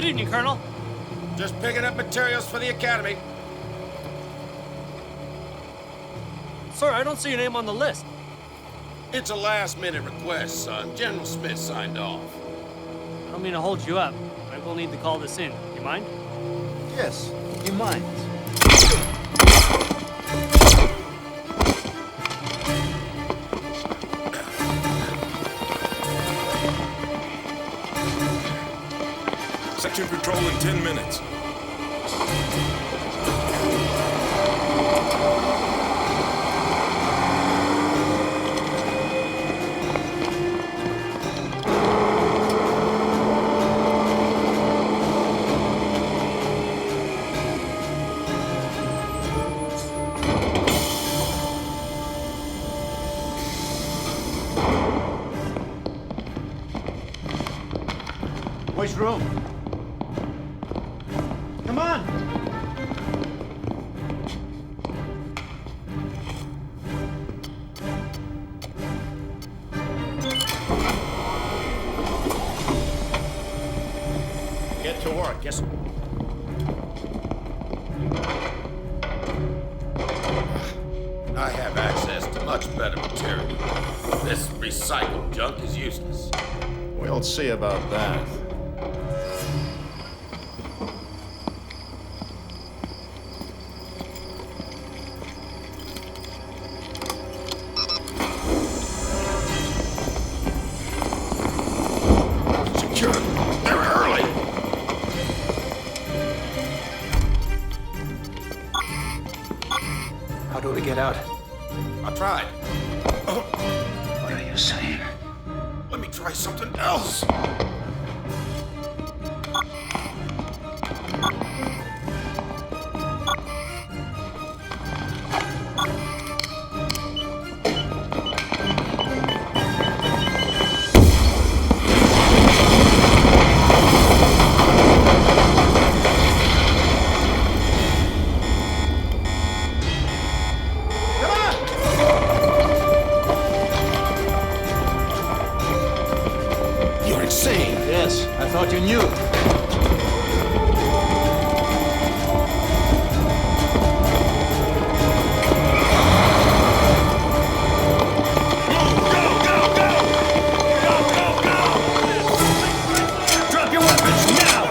evening, Colonel. Just picking up materials for the academy. Sir, I don't see your name on the list. It's a last-minute request, son. General Smith signed off. I don't mean to hold you up. I will need to call this in. You mind? Yes, you mind. Section patrol in 10 minutes. Which room? Come on! Get to work, yes. I have access to much better material. This recycled junk is useless. We'll see about that. Secure. They're early. How do we get out? I tried. What are you saying? Let me try something else. You're insane. Yes, I thought you knew. Drop your weapons now!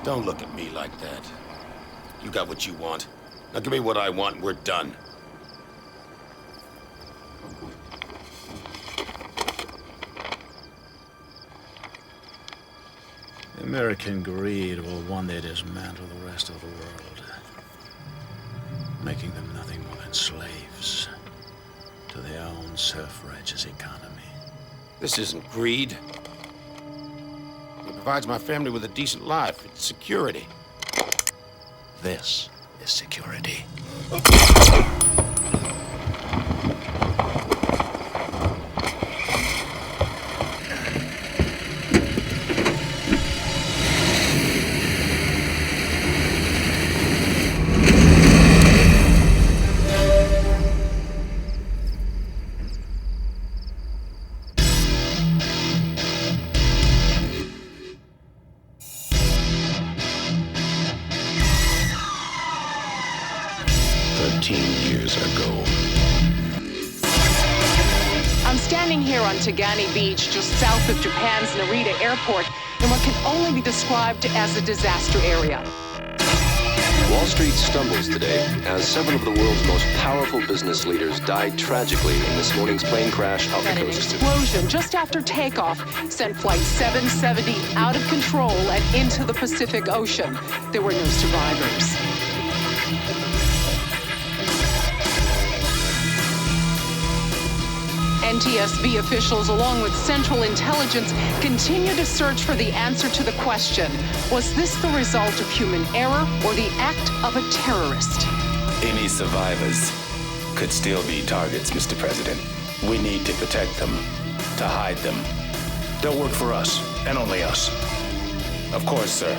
Don't look at me like that. You got what you want. Now give me what I want and we're done. American greed will one day dismantle the rest of the world, making them nothing more than slaves to their own self-righteous economy. This isn't greed. It provides my family with a decent life. It's security. This is security. Tagani Beach, just south of Japan's Narita Airport, in what can only be described as a disaster area. Wall Street stumbles today as seven of the world's most powerful business leaders died tragically in this morning's plane crash off the An coast. explosion just after takeoff sent Flight 770 out of control and into the Pacific Ocean. There were no survivors. NTSB officials, along with Central Intelligence, continue to search for the answer to the question, was this the result of human error or the act of a terrorist? Any survivors could still be targets, Mr. President. We need to protect them, to hide them. They'll work for us, and only us. Of course, sir.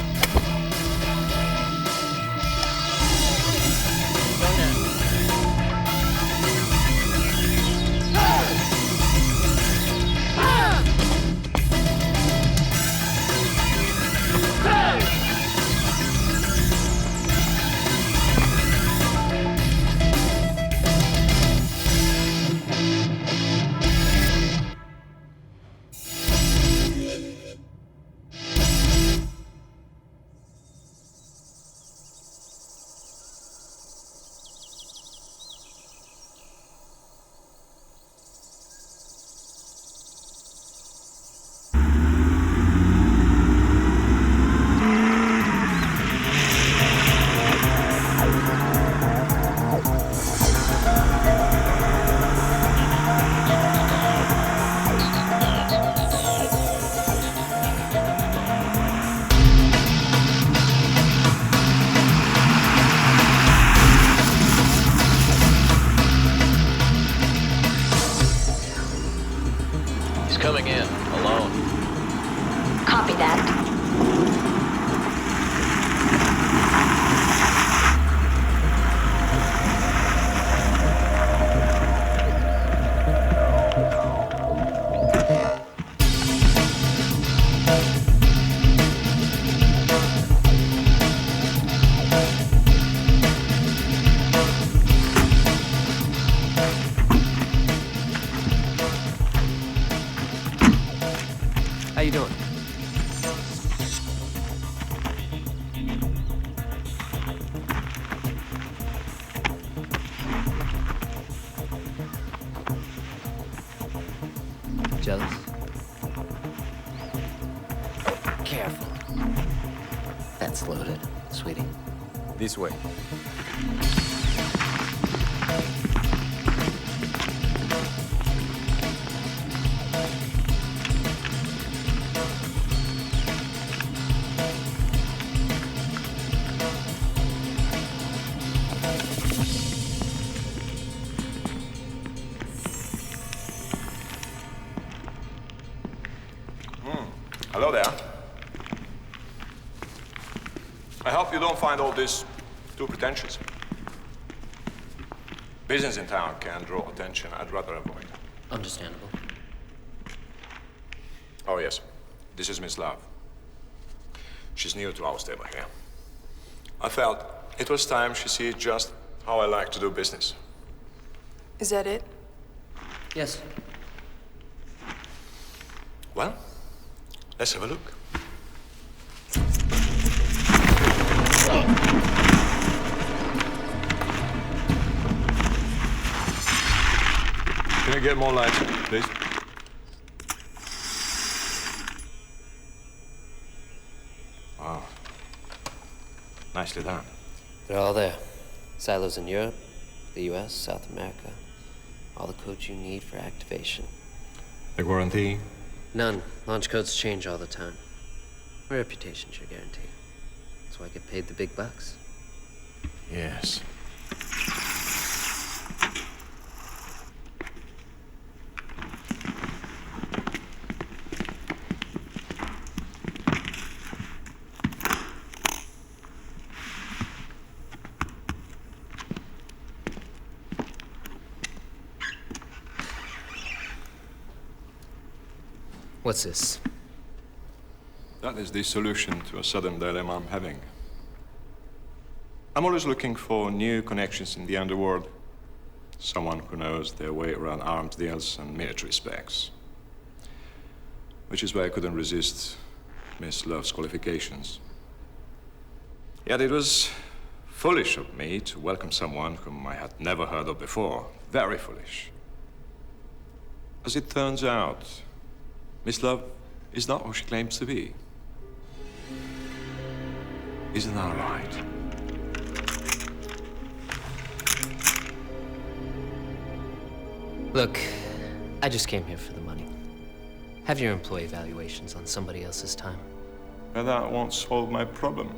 Coming in, alone. Copy that. How you doing? Jealous? Careful. That's loaded, sweetie. This way. Hello there. I hope you don't find all this too pretentious. Business in town can draw attention I'd rather avoid. Understandable. Oh, yes. This is Miss Love. She's new to our stable here. I felt it was time she sees just how I like to do business. Is that it? Yes. Well, let's have a look. get more light, please? Wow. Nicely done. They're all there. Silos in Europe, the US, South America. All the codes you need for activation. The guarantee? None. Launch codes change all the time. My reputation's your guarantee. That's why I get paid the big bucks. Yes. What's this? That is the solution to a sudden dilemma I'm having. I'm always looking for new connections in the underworld. Someone who knows their way around arms deals and military specs. Which is why I couldn't resist Miss Love's qualifications. Yet it was foolish of me to welcome someone whom I had never heard of before. Very foolish. As it turns out, Miss Love is not who she claims to be. Isn't that right? Look, I just came here for the money. Have your employee evaluations on somebody else's time. But that won't solve my problem.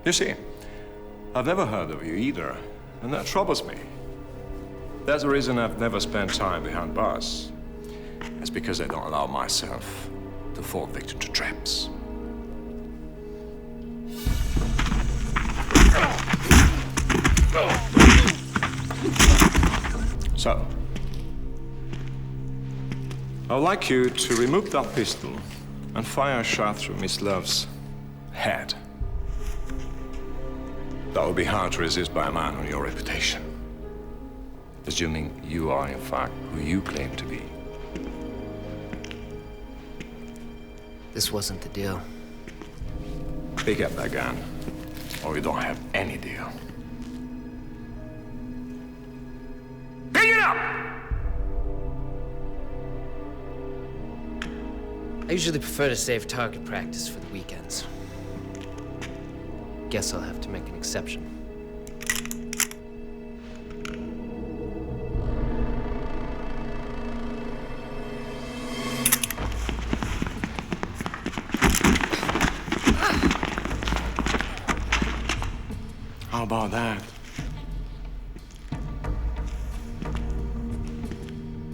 You see, I've never heard of you either, and that troubles me. That's the reason I've never spent time behind bars. It's because I don't allow myself to fall victim to traps. So, I would like you to remove that pistol and fire a shot through Miss Love's head. That would be hard to resist by a man on your reputation. Assuming you are, in fact, who you claim to be. This wasn't the deal. Pick up that gun, or you don't have any deal. Pick it up! I usually prefer to save target practice for the weekends. Guess I'll have to make an exception. How about that?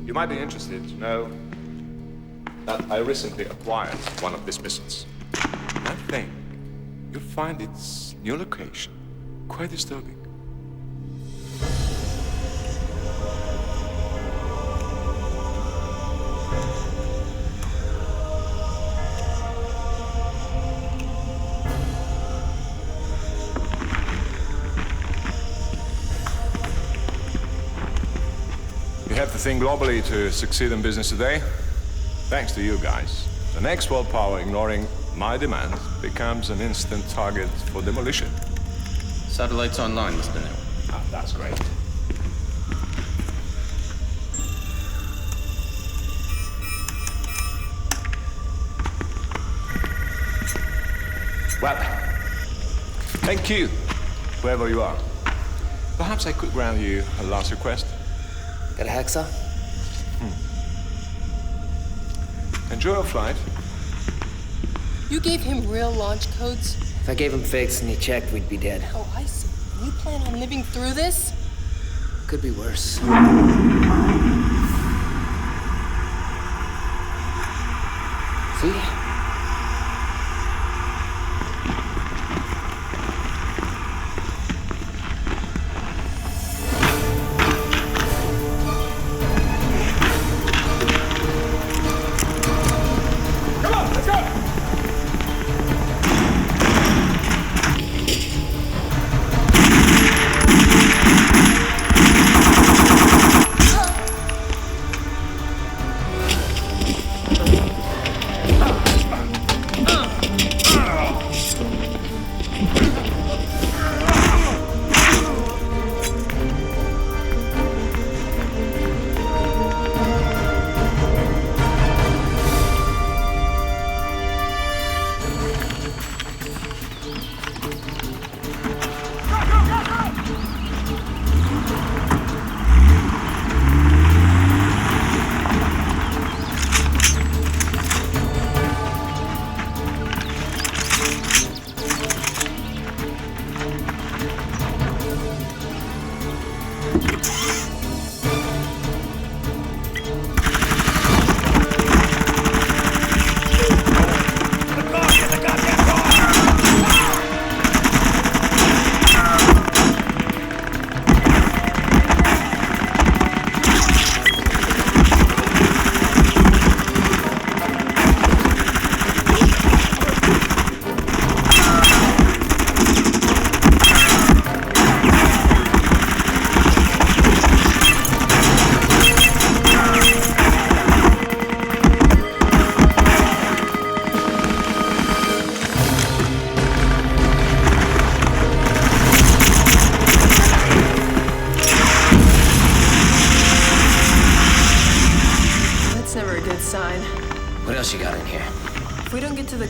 You might be interested to know that I recently acquired one of these missiles. And I think you'll find its new location quite disturbing. We have to think globally to succeed in business today. Thanks to you guys. The next world power ignoring my demands becomes an instant target for demolition. Satellites online, Mr. Neal. Ah, that's great. Well, thank you, whoever you are. Perhaps I could grant you a last request. Got a hacksaw? Enjoy your flight. You gave him real launch codes? If I gave him fakes and he checked, we'd be dead. Oh, I see. You plan on living through this? Could be worse. See?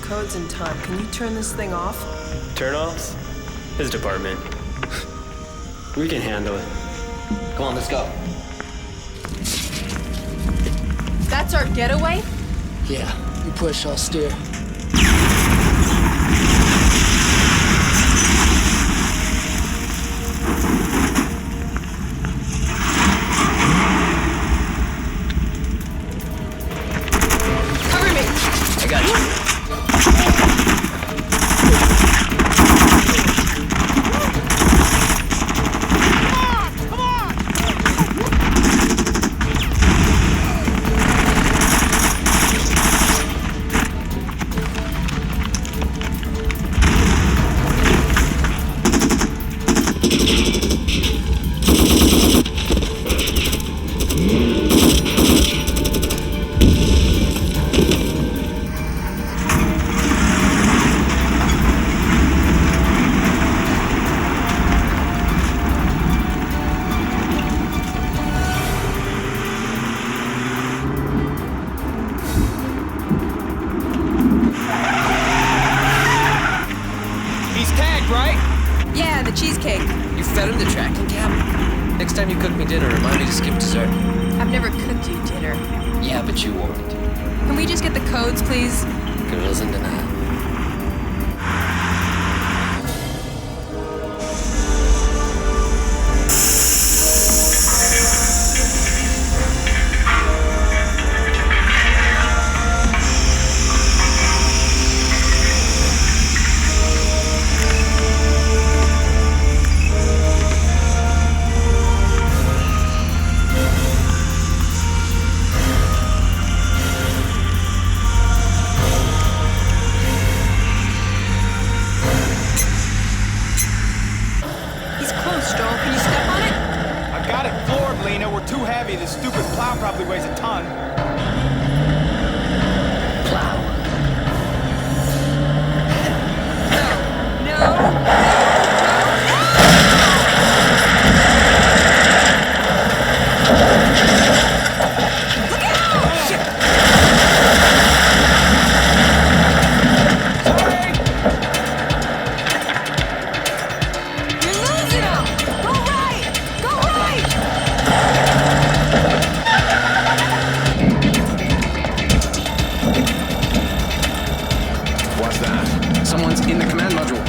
codes in time. Can you turn this thing off? Turn-offs? His department. We can handle it. Come on, let's go. That's our getaway? Yeah, you push, I'll steer. Cover me! I got you. Yeah, the cheesecake. You fed him the tracking cap? Next time you cook me dinner, remind me to skip dessert. I've never cooked you dinner. Yeah, but you won't. Can we just get the codes, please? Girls in denial. Too heavy. This stupid plow probably weighs a ton. Plow. Someone's in the command module.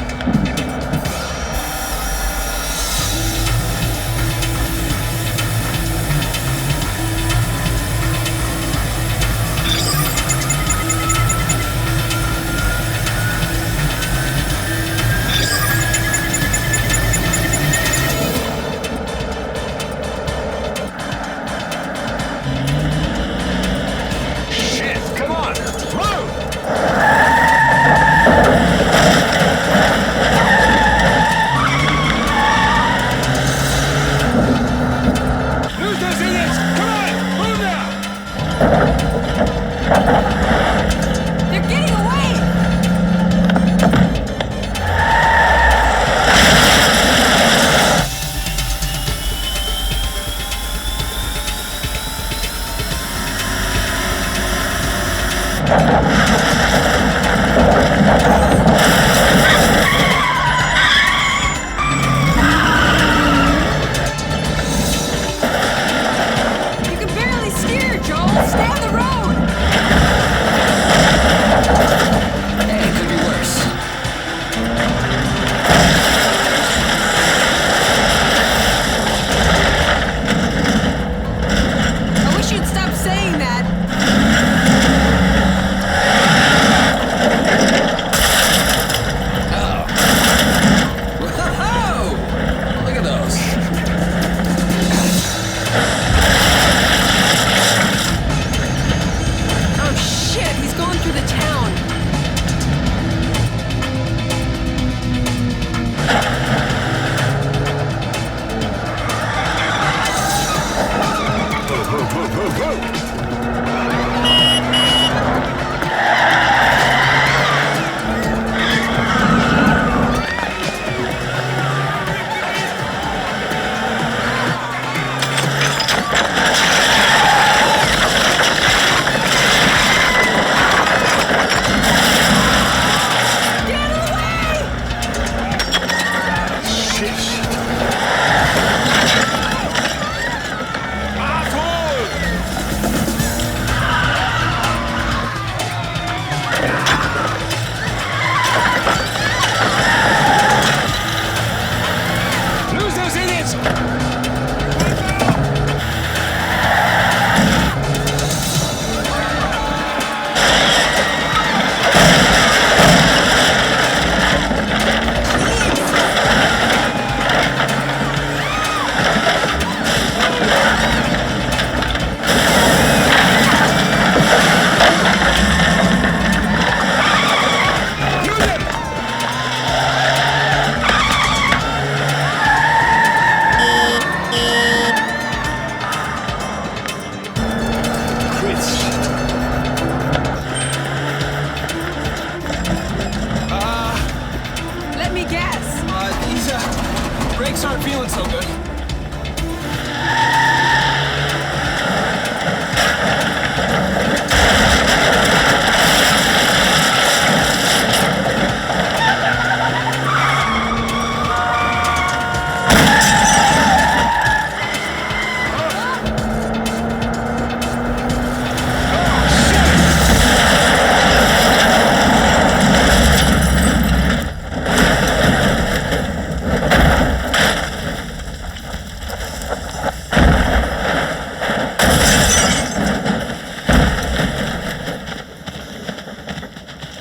Brakes aren't feeling so good.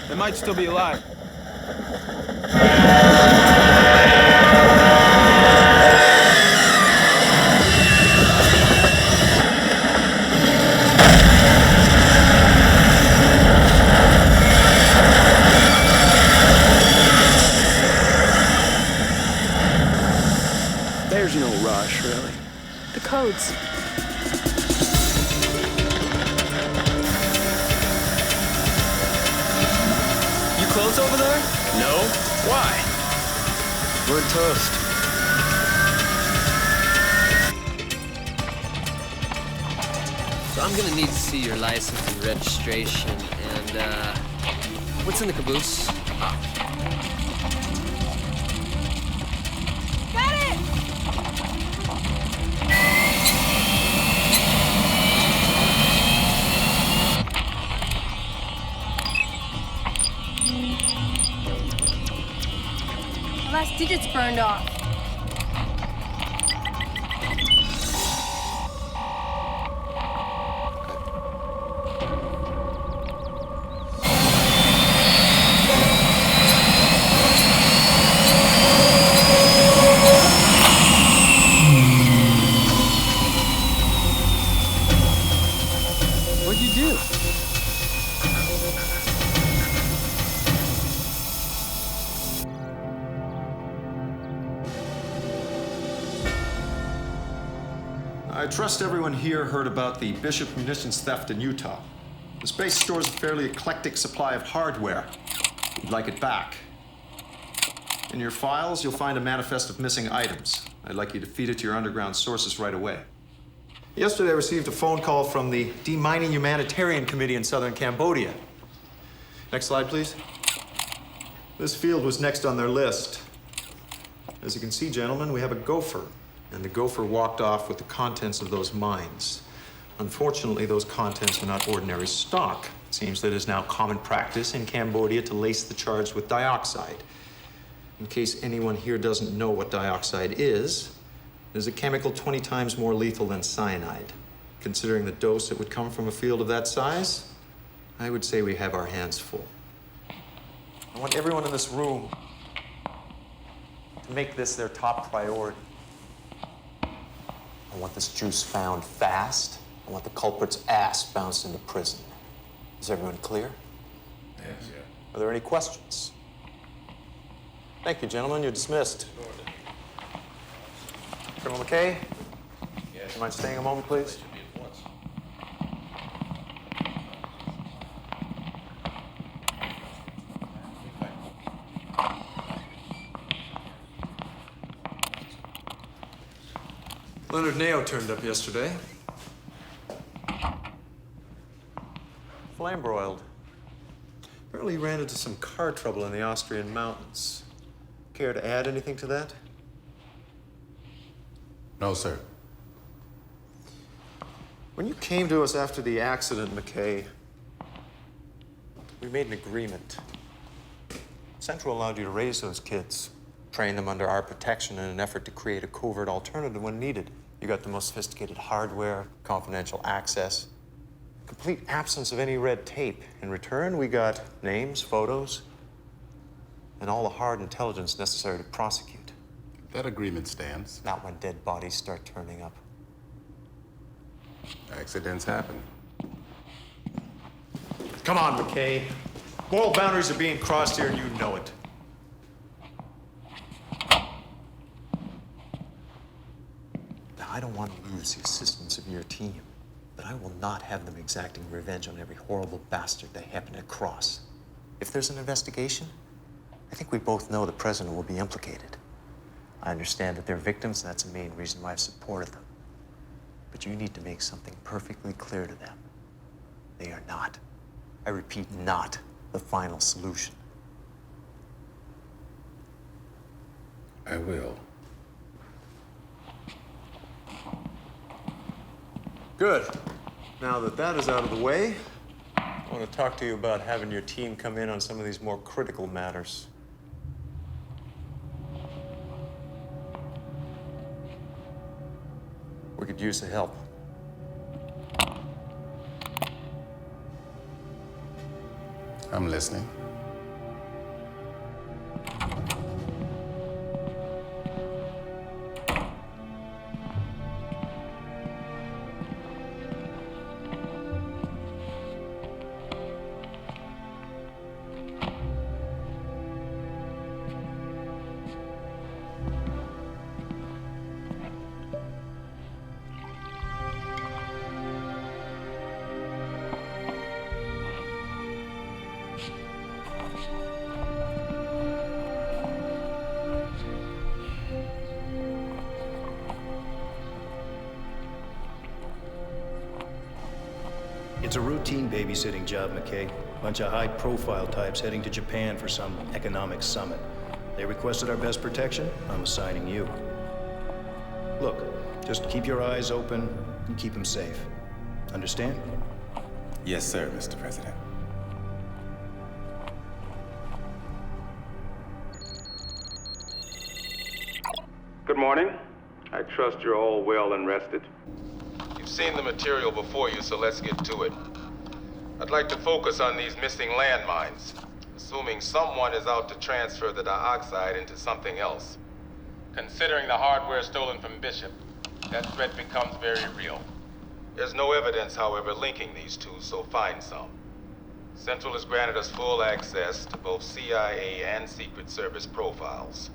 They might still be alive. There's no rush, really. The codes. You close over there? No. Why? We're toast. So I'm gonna need to see your license and registration, and what's in the caboose? Got it! The last digit's burned off. What'd you do? I trust everyone here heard about the Bishop munitions theft in Utah. This base stores a fairly eclectic supply of hardware. We'd like it back. In your files, you'll find a manifest of missing items. I'd like you to feed it to your underground sources right away. Yesterday, I received a phone call from the Demining Humanitarian Committee in southern Cambodia. Next slide, please. This field was next on their list. As you can see, gentlemen, we have a gopher. And the gopher walked off with the contents of those mines. Unfortunately, those contents are not ordinary stock. It seems that it is now common practice in Cambodia to lace the charge with dioxide. In case anyone here doesn't know what dioxide is, it is a chemical 20 times more lethal than cyanide. Considering the dose that would come from a field of that size, I would say we have our hands full. I want everyone in this room to make this their top priority. I want this juice found fast. I want the culprit's ass bounced into prison. Is everyone clear? Yes, yeah. Are there any questions? Thank you, gentlemen. You're dismissed. Colonel McKay? Yes. Do you mind staying a moment, please? Leonard Nao turned up yesterday. Flame broiled. Apparently he ran into some car trouble in the Austrian mountains. Care to add anything to that? No, sir. When you came to us after the accident, McKay, we made an agreement. Central allowed you to raise those kids, train them under our protection in an effort to create a covert alternative when needed. You got the most sophisticated hardware, confidential access, complete absence of any red tape. In return, we got names, photos, and all the hard intelligence necessary to prosecute. That agreement stands. Not when dead bodies start turning up. Accidents happen. Come on, McKay. Moral boundaries are being crossed here, and you know it. Now, I don't want to lose the assistance of your team, but I will not have them exacting revenge on every horrible bastard they happen to cross. If there's an investigation, I think we both know the president will be implicated. I understand that they're victims, and that's the main reason why I've supported them. But you need to make something perfectly clear to them. They are not, I repeat, not the final solution. I will. Good. Now that that is out of the way, I want to talk to you about having your team come in on some of these more critical matters. We could use the help. I'm listening. It's a routine babysitting job, McKay. Bunch of high-profile types heading to Japan for some economic summit. They requested our best protection. I'm assigning you. Look, just keep your eyes open and keep them safe. Understand? Yes, sir, Mr. President. Good morning. I trust you're all well and rested. You've seen the material before you, so let's get to it. I'd like to focus on these missing landmines, assuming someone is out to transfer the dioxide into something else. Considering the hardware stolen from Bishop, that threat becomes very real. There's no evidence, however, linking these two, so find some. Central has granted us full access to both CIA and Secret Service profiles.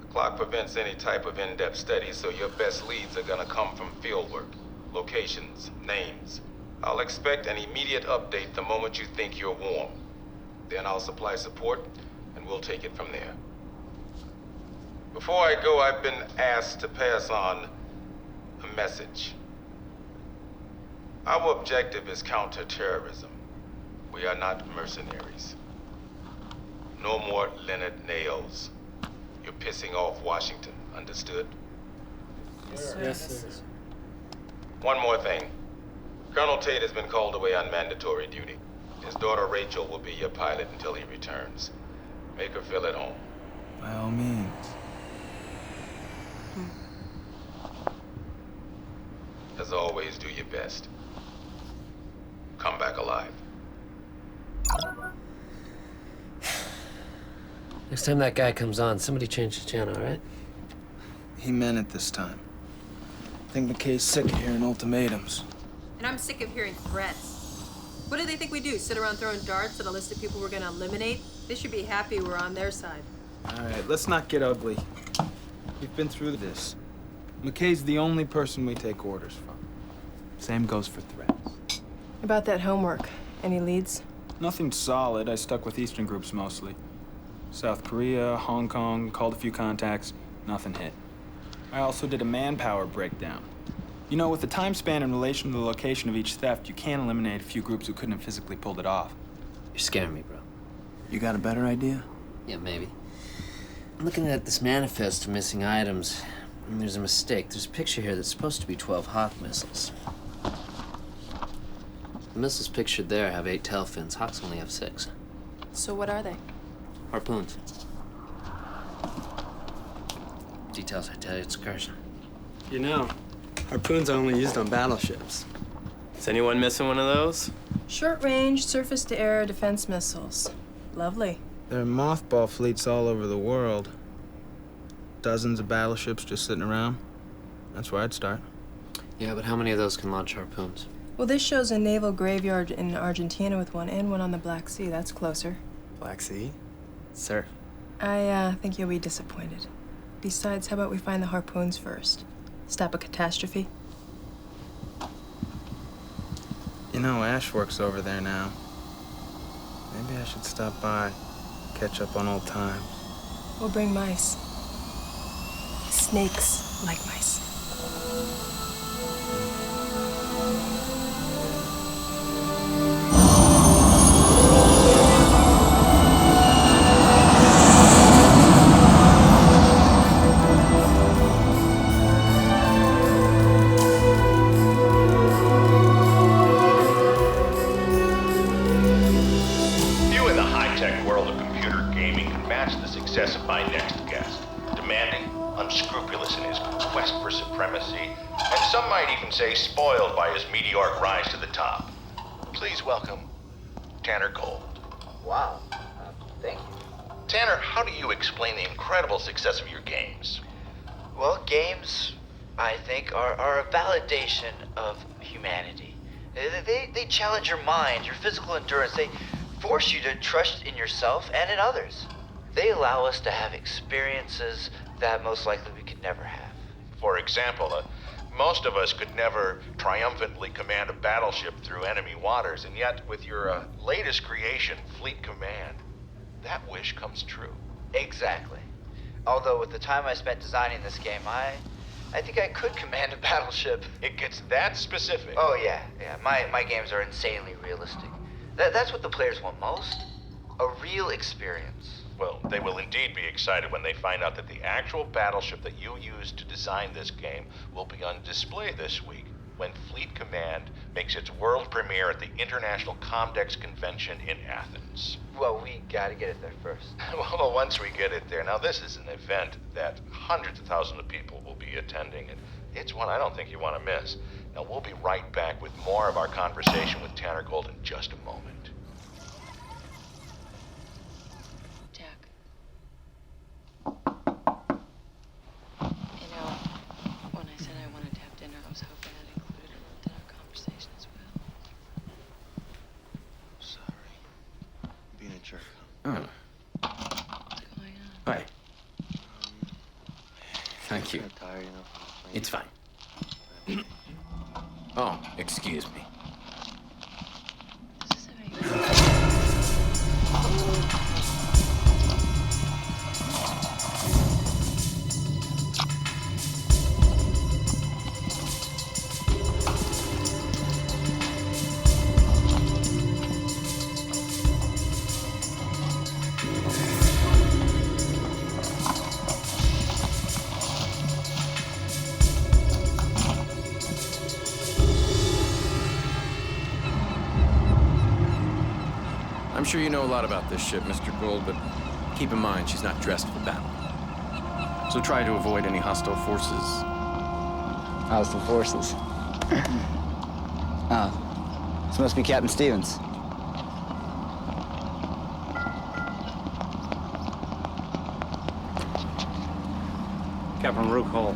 The clock prevents any type of in-depth study, so your best leads are gonna come from fieldwork, locations, names. I'll expect an immediate update the moment you think you're warm. Then I'll supply support, and we'll take it from there. Before I go, I've been asked to pass on a message. Our objective is counter-terrorism. We are not mercenaries. No more Leonard Nails. You're pissing off Washington, understood? Yes, sir. Yes, sir. One more thing. Colonel Tate has been called away on mandatory duty. His daughter Rachel will be your pilot until he returns. Make her feel at home. By all means. As always, do your best. Come back alive. Next time that guy comes on, somebody change the channel, all right? He meant it this time. I think McKay's sick of hearing ultimatums. And I'm sick of hearing threats. What do they think we do? Sit around throwing darts at a list of people we're gonna eliminate? They should be happy we're on their side. All right, let's not get ugly. We've been through this. McKay's the only person we take orders from. Same goes for threats. About that homework, any leads? Nothing solid. I stuck with Eastern groups mostly. South Korea, Hong Kong, called a few contacts, nothing hit. I also did a manpower breakdown. You know, with the time span in relation to the location of each theft, you can eliminate a few groups who couldn't have physically pulled it off. You're scaring me, bro. You got a better idea? Yeah, maybe. I'm looking at this manifest of missing items, and there's a mistake. There's a picture here that's supposed to be 12 Hawk missiles. The missiles pictured there have 8 tail fins. Hawks only have 6. So what are they? Harpoons. Details, I tell you, it's a curse. You know, harpoons are only used on battleships. Is anyone missing one of those? Short-range, surface-to-air defense missiles. Lovely. There are mothball fleets all over the world. Dozens of battleships just sitting around. That's where I'd start. Yeah, but how many of those can launch harpoons? Well, this shows a naval graveyard in Argentina with one and one on the Black Sea. That's closer. Black Sea? Sir. I think you'll be disappointed. Besides, how about we find the harpoons first? Stop a catastrophe? You know, Ash works over there now. Maybe I should stop by, catch up on old times. We'll bring mice. snakes like mice. Few in the high-tech world of computer gaming can match the success of my next guest. Demanding, unscrupulous in his quest for supremacy, and some might even say spoiled by his meteoric rise to the top. Please welcome Tanner Gold. Wow. Thank you. Tanner, how do you explain the incredible success of your games? Well, games, I think, are a validation of humanity. They challenge your mind, your physical endurance. They force you to trust in yourself and in others. They allow us to have experiences that most likely we could never have. For example, most of us could never triumphantly command a battleship through enemy waters, and yet with your latest creation, Fleet Command, that wish comes true. Exactly. Although with the time I spent designing this game, I think I could command a battleship. It gets that specific. Oh yeah. My games are insanely realistic. That's what the players want most. A real experience. Well, they will indeed be excited when they find out that the actual battleship that you used to design this game will be on display this week when Fleet Command makes its world premiere at the International Comdex Convention in Athens. Well, we gotta get it there first. Well, once we get it there. Now, this is an event that hundreds of thousands of people will be attending, and it's one I don't think you want to miss. Now, we'll be right back with more of our conversation with Tanner Gold in just a moment. You know, when I said I wanted to have dinner, I was hoping that included a dinner conversation as well. Sorry. Being a jerk. Oh. What's going on? Hi. Thank you. I'm tired, you know. It's fine. Oh, excuse me. I'm sure you know a lot about this ship, Mr. Gold, but keep in mind she's not dressed for battle. So try to avoid any hostile forces. Hostile forces? This must be Captain Stevens. Captain Rook Hall.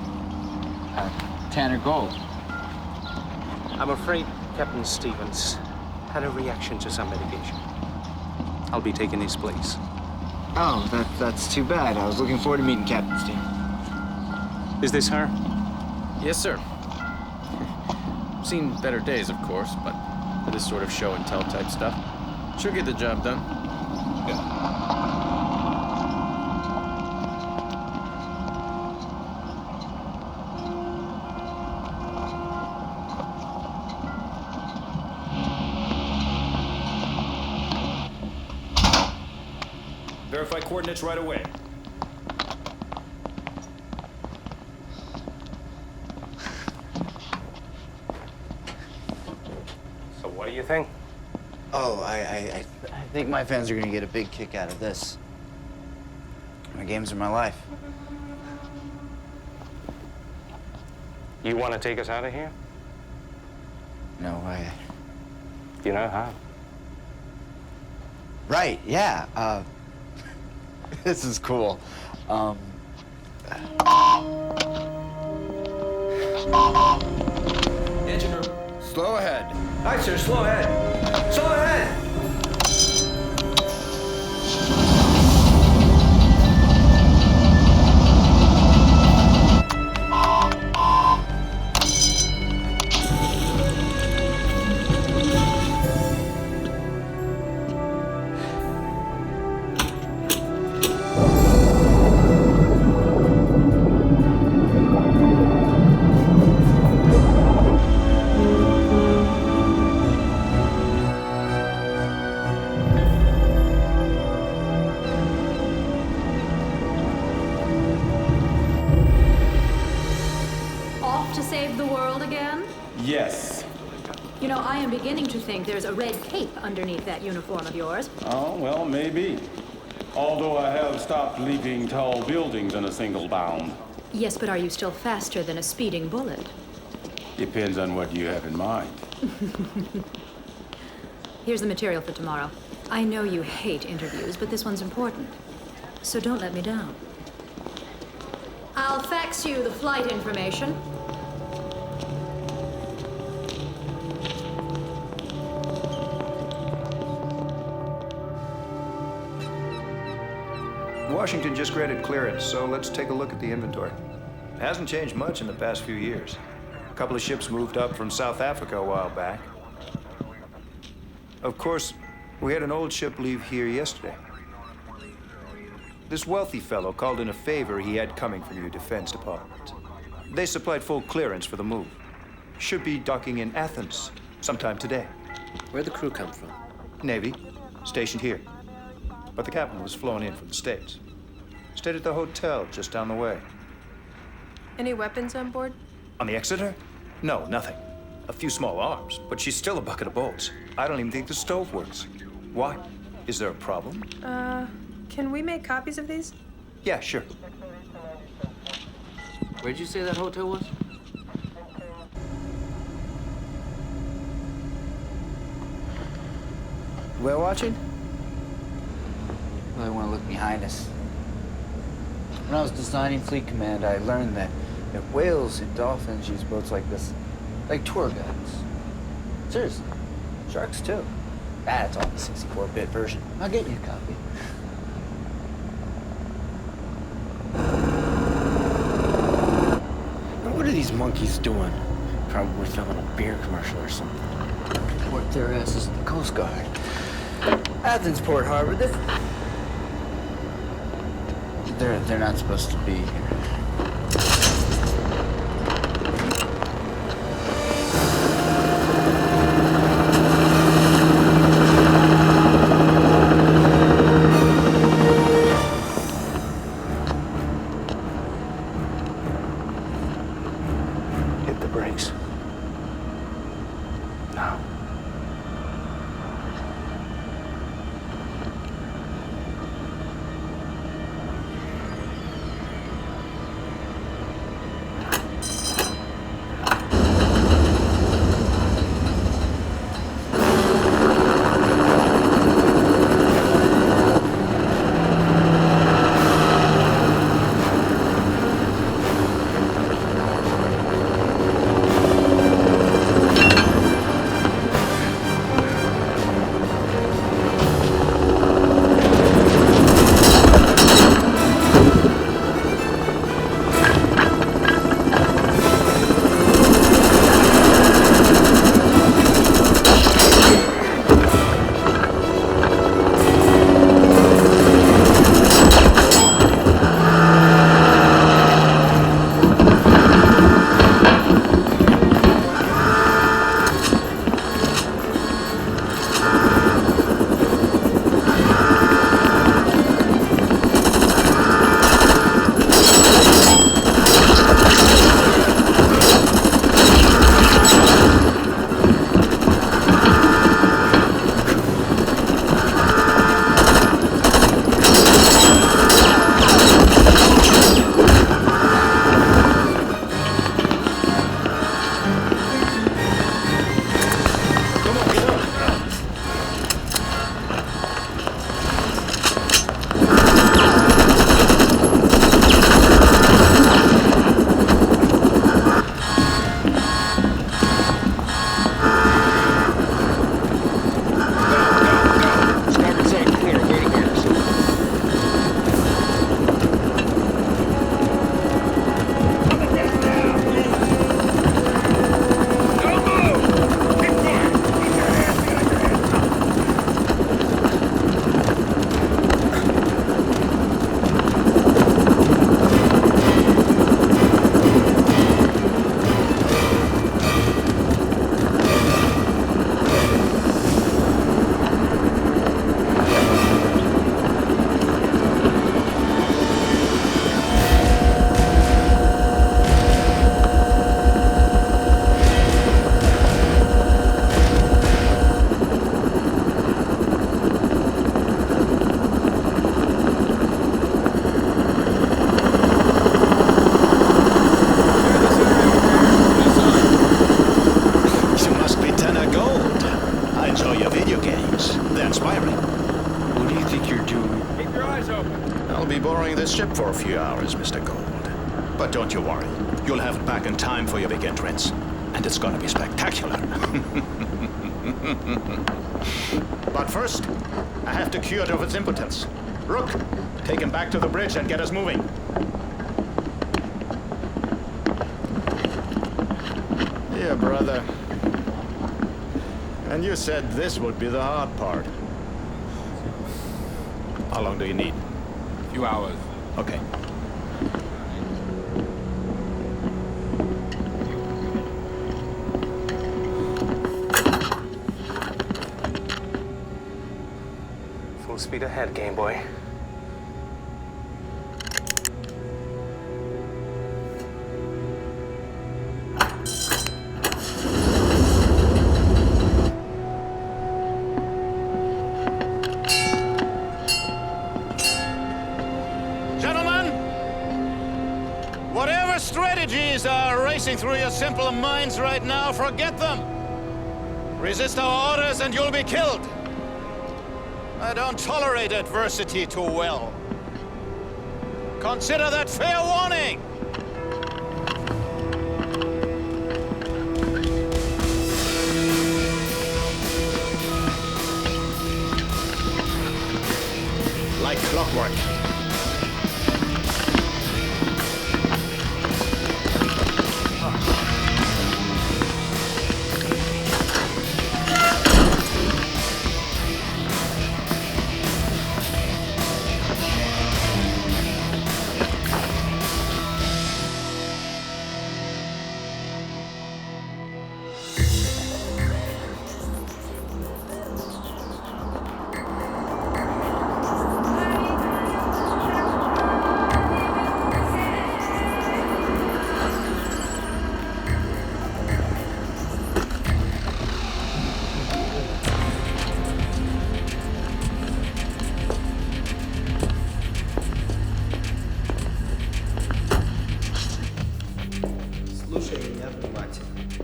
Tanner Gold. I'm afraid Captain Stevens had a reaction to some medication. I'll be taking his place. Oh, that's too bad. I was looking forward to meeting Captain Stevens. Is this her? Yes, sir. Seen better days, of course, but for this sort of show and tell type stuff, she'll get the job done. Verify coordinates right away. So what do you think? Oh, I think my fans are gonna get a big kick out of this. My games are my life. You want to take us out of here? No way. You know how? Right, yeah. This is cool. Engine room. Slow ahead. Hi, sir. Slow ahead. Slow ahead. save the world again? Yes. You know, I am beginning to think there's a red cape underneath that uniform of yours. Oh, well, maybe. Although I have stopped leaping tall buildings in a single bound. Yes, but are you still faster than a speeding bullet? Depends on what you have in mind. Here's the material for tomorrow. I know you hate interviews, but this one's important. So don't let me down. I'll fax you the flight information. Washington just granted clearance, so let's take a look at the inventory. It hasn't changed much in the past few years. A couple of ships moved up from South Africa a while back. Of course, we had an old ship leave here yesterday. This wealthy fellow called in a favor he had coming from your Defense Department. They supplied full clearance for the move. Should be docking in Athens sometime today. Where'd the crew come from? Navy, stationed here. But the captain was flown in from the States. Stayed at the hotel just down the way. Any weapons on board? On the Exeter? No, nothing. A few small arms, but she's still a bucket of bolts. I don't even think the stove works. Why? Is there a problem? Can we make copies of these? Yeah, sure. Where'd you say that hotel was? Whale watching? Really want to look behind us. When I was designing Fleet Command, I learned that whales and dolphins use boats like this, like tour guides. Seriously, sharks too. That's all the 64-bit version. I'll get you a copy. What are these monkeys doing? Probably filming a beer commercial or something. Report their asses to the Coast Guard. Athens Port Harbor. They're not supposed to be here. Hit the brakes. Now. Mr. Gold. But don't you worry. You'll have it back in time for your big entrance. And it's gonna be spectacular. But first, I have to cure it of its impotence. Rook, take him back to the bridge and get us moving. Yeah, brother. And you said this would be the hard part. How long do you need? A few hours. Okay. Full speed ahead, Game Boy. Strategies are racing through your simple minds right now. Forget them. Resist our orders and you'll be killed. I don't tolerate adversity too well. Consider that fair warning. Like clockwork.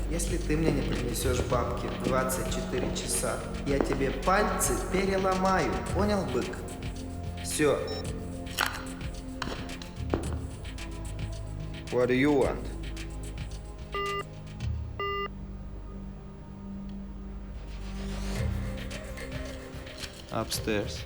Если ты мне не принесешь бабки в 24 часа, я тебе пальцы переломаю. Понял, бык? Все. What do you want? Upstairs.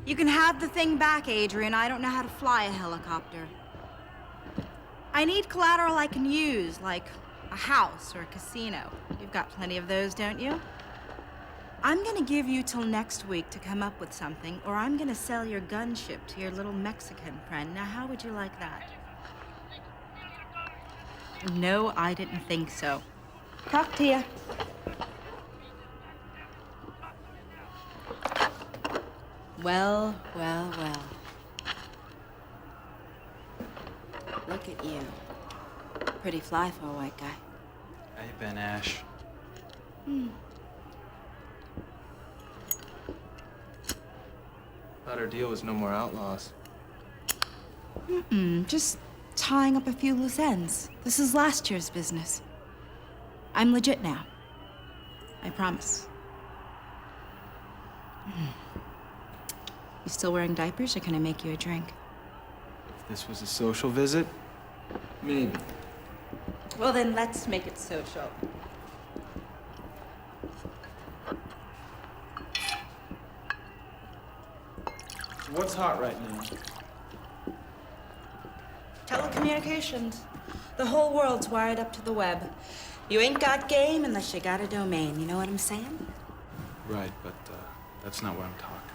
You can have the thing back, Adrian. I don't know how to fly a helicopter. I need collateral I can use, like a house or a casino. You've got plenty of those, don't you? I'm gonna give you till next week to come up with something, or I'm gonna sell your gunship to your little Mexican friend. Now, how would you like that? No, I didn't think so. Talk to ya. Well, well, well. Look at you. Pretty fly for a white guy. Hey, Ben Ash. Thought our deal was no more outlaws. Just tying up a few loose ends. This is last year's business. I'm legit now. I promise. You still wearing diapers, or can I make you a drink? If this was a social visit, maybe. Well, then let's make it social. What's hot right now? Telecommunications. The whole world's wired up to the web. You ain't got game unless you got a domain. You know what I'm saying? Right, but that's not what I'm talking about.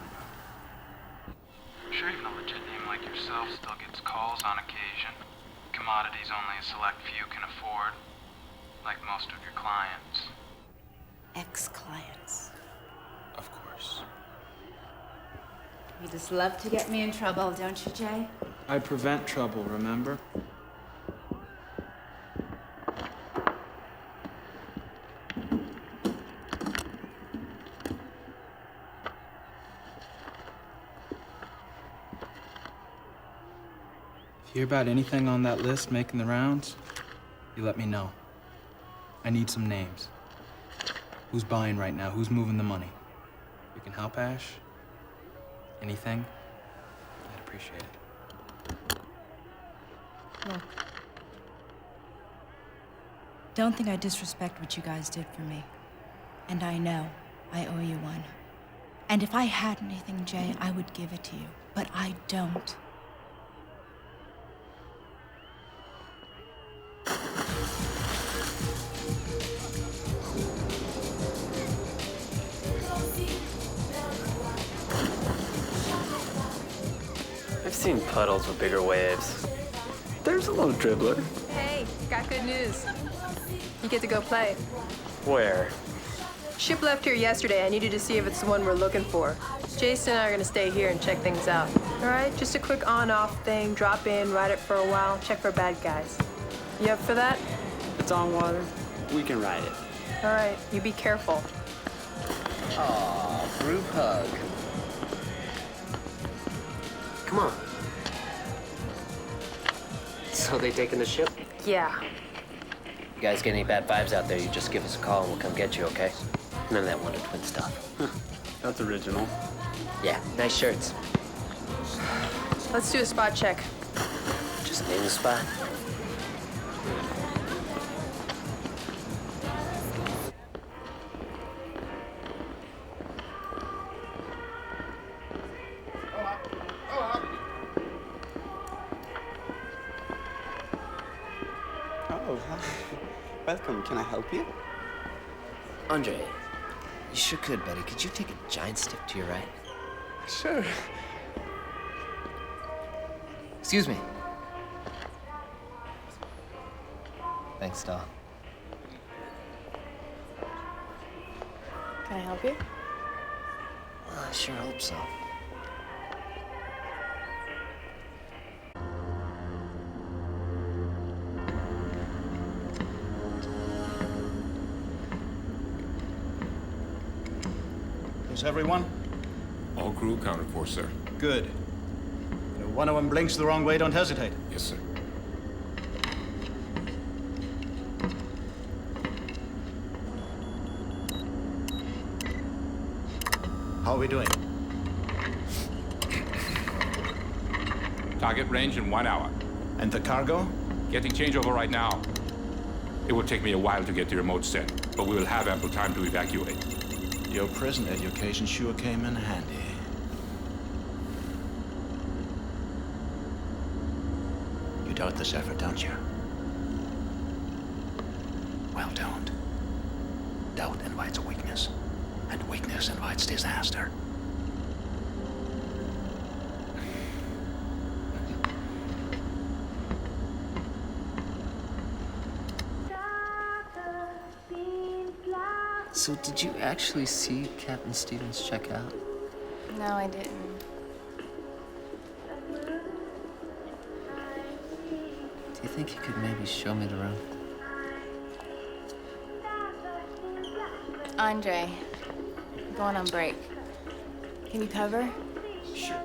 I'm sure even a legit name like yourself still gets calls on occasion. Commodities only a select few can afford, like most of your clients. Ex-clients. Of course. You just love to get me in trouble, don't you, Jay? I prevent trouble, remember? hear about anything on that list making the rounds, you let me know. I need some names. Who's buying right now? Who's moving the money? You can help, Ash? Anything? I'd appreciate it. Look. Don't think I disrespect what you guys did for me. And I know I owe you one. And if I had anything, Jay, I would give it to you. But I don't. I've seen puddles with bigger waves. There's a little dribbler. Hey, got good news. You get to go play. Where? Ship left here yesterday. I needed to see if it's the one we're looking for. Jason and I are gonna stay here and check things out. All right, just a quick on-off thing. Drop in, ride it for a while, check for bad guys. You up for that? It's on water. We can ride it. All right, you be careful. Aw, group hug. Come on. So they taking the ship? Yeah. You guys get any bad vibes out there, you just give us a call and we'll come get you, okay? None of that Wonder Twin stuff. That's original. Yeah, nice shirts. Let's do a spot check. Just name the spot. Oh, hi. Welcome. Can I help you? Andre, you sure could, buddy. Could you take a giant step to your right? Sure. Excuse me. Thanks, doll. Can I help you? Well, I sure hope so. Is everyone? All crew accounted for, sir. Good. If one of them blinks the wrong way, don't hesitate. Yes, sir. How are we doing? Target range in 1 hour. And the cargo? Getting changeover right now. It will take me a while to get the remote set, but we will have ample time to evacuate. Your prison education sure came in handy. You doubt this effort, don't you? Well, don't. Doubt invites weakness, and weakness invites disaster. So did you actually see Captain Stevens check out? No, I didn't. Do you think you could maybe show me the room? Andre, I'm going on break. Can you cover? Sure.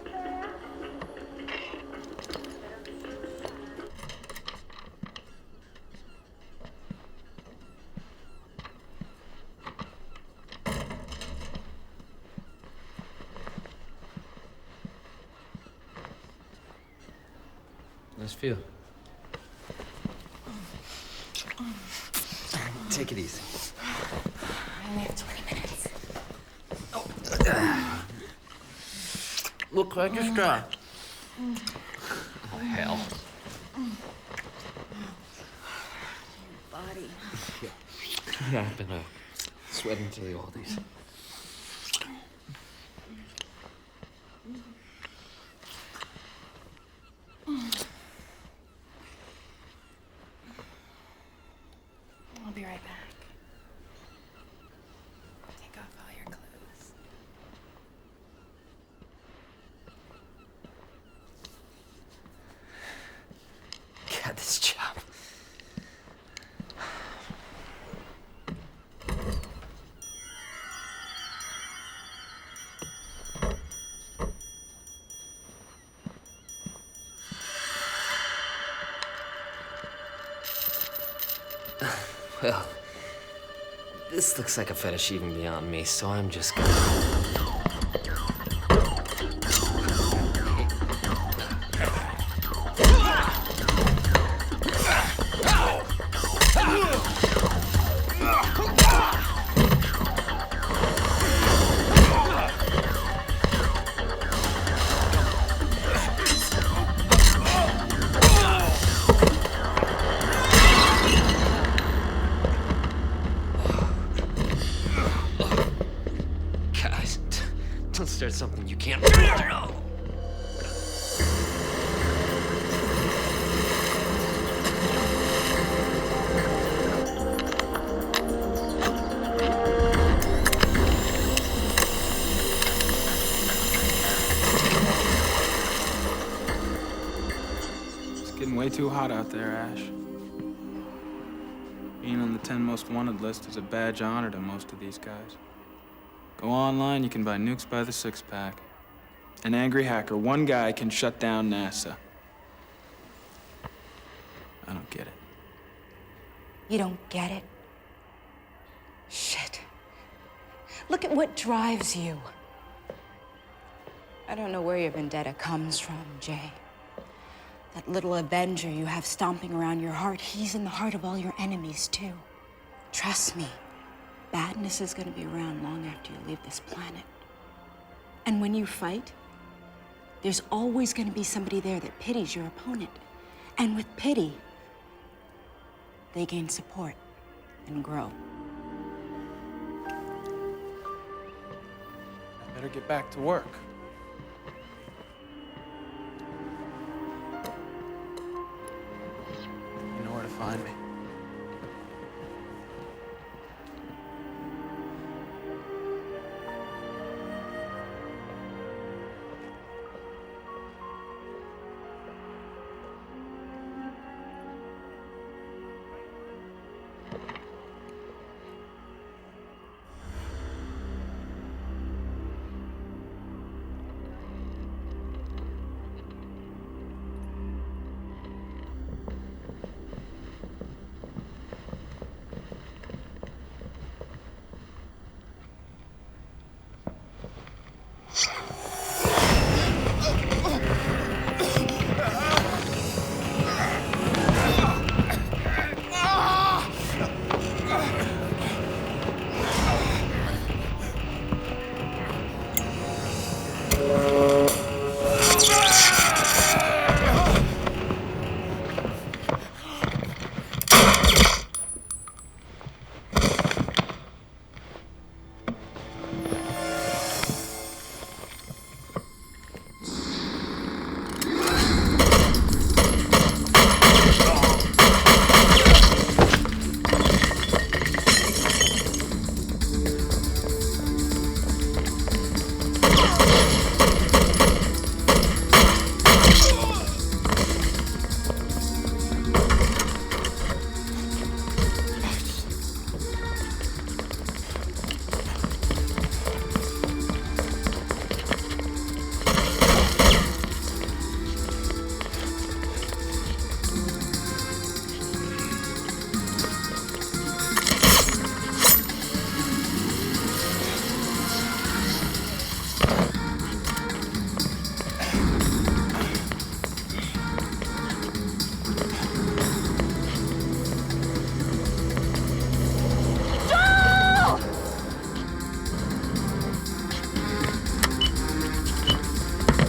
Nice view. Take it easy. I only have 20 minutes. Look like a straw. Oh, hell. Body. Yeah, I've been sweating to the oldies. I'll be right back. Take off all your clothes. God, this job. Well, this looks like a fetish even beyond me, so I'm just gonna... Don't start something you can't control. It's getting way too hot out there, Ash. Being on the 10 most wanted list is a badge of honor to most of these guys. Go online, you can buy nukes by the six-pack. An angry hacker, one guy can shut down NASA. I don't get it. You don't get it? Shit. Look at what drives you. I don't know where your vendetta comes from, Jay. That little Avenger you have stomping around your heart, he's in the heart of all your enemies, too. Trust me. Badness is going to be around long after you leave this planet. And when you fight, there's always going to be somebody there that pities your opponent. And with pity, they gain support and grow. I better get back to work. You know where to find me.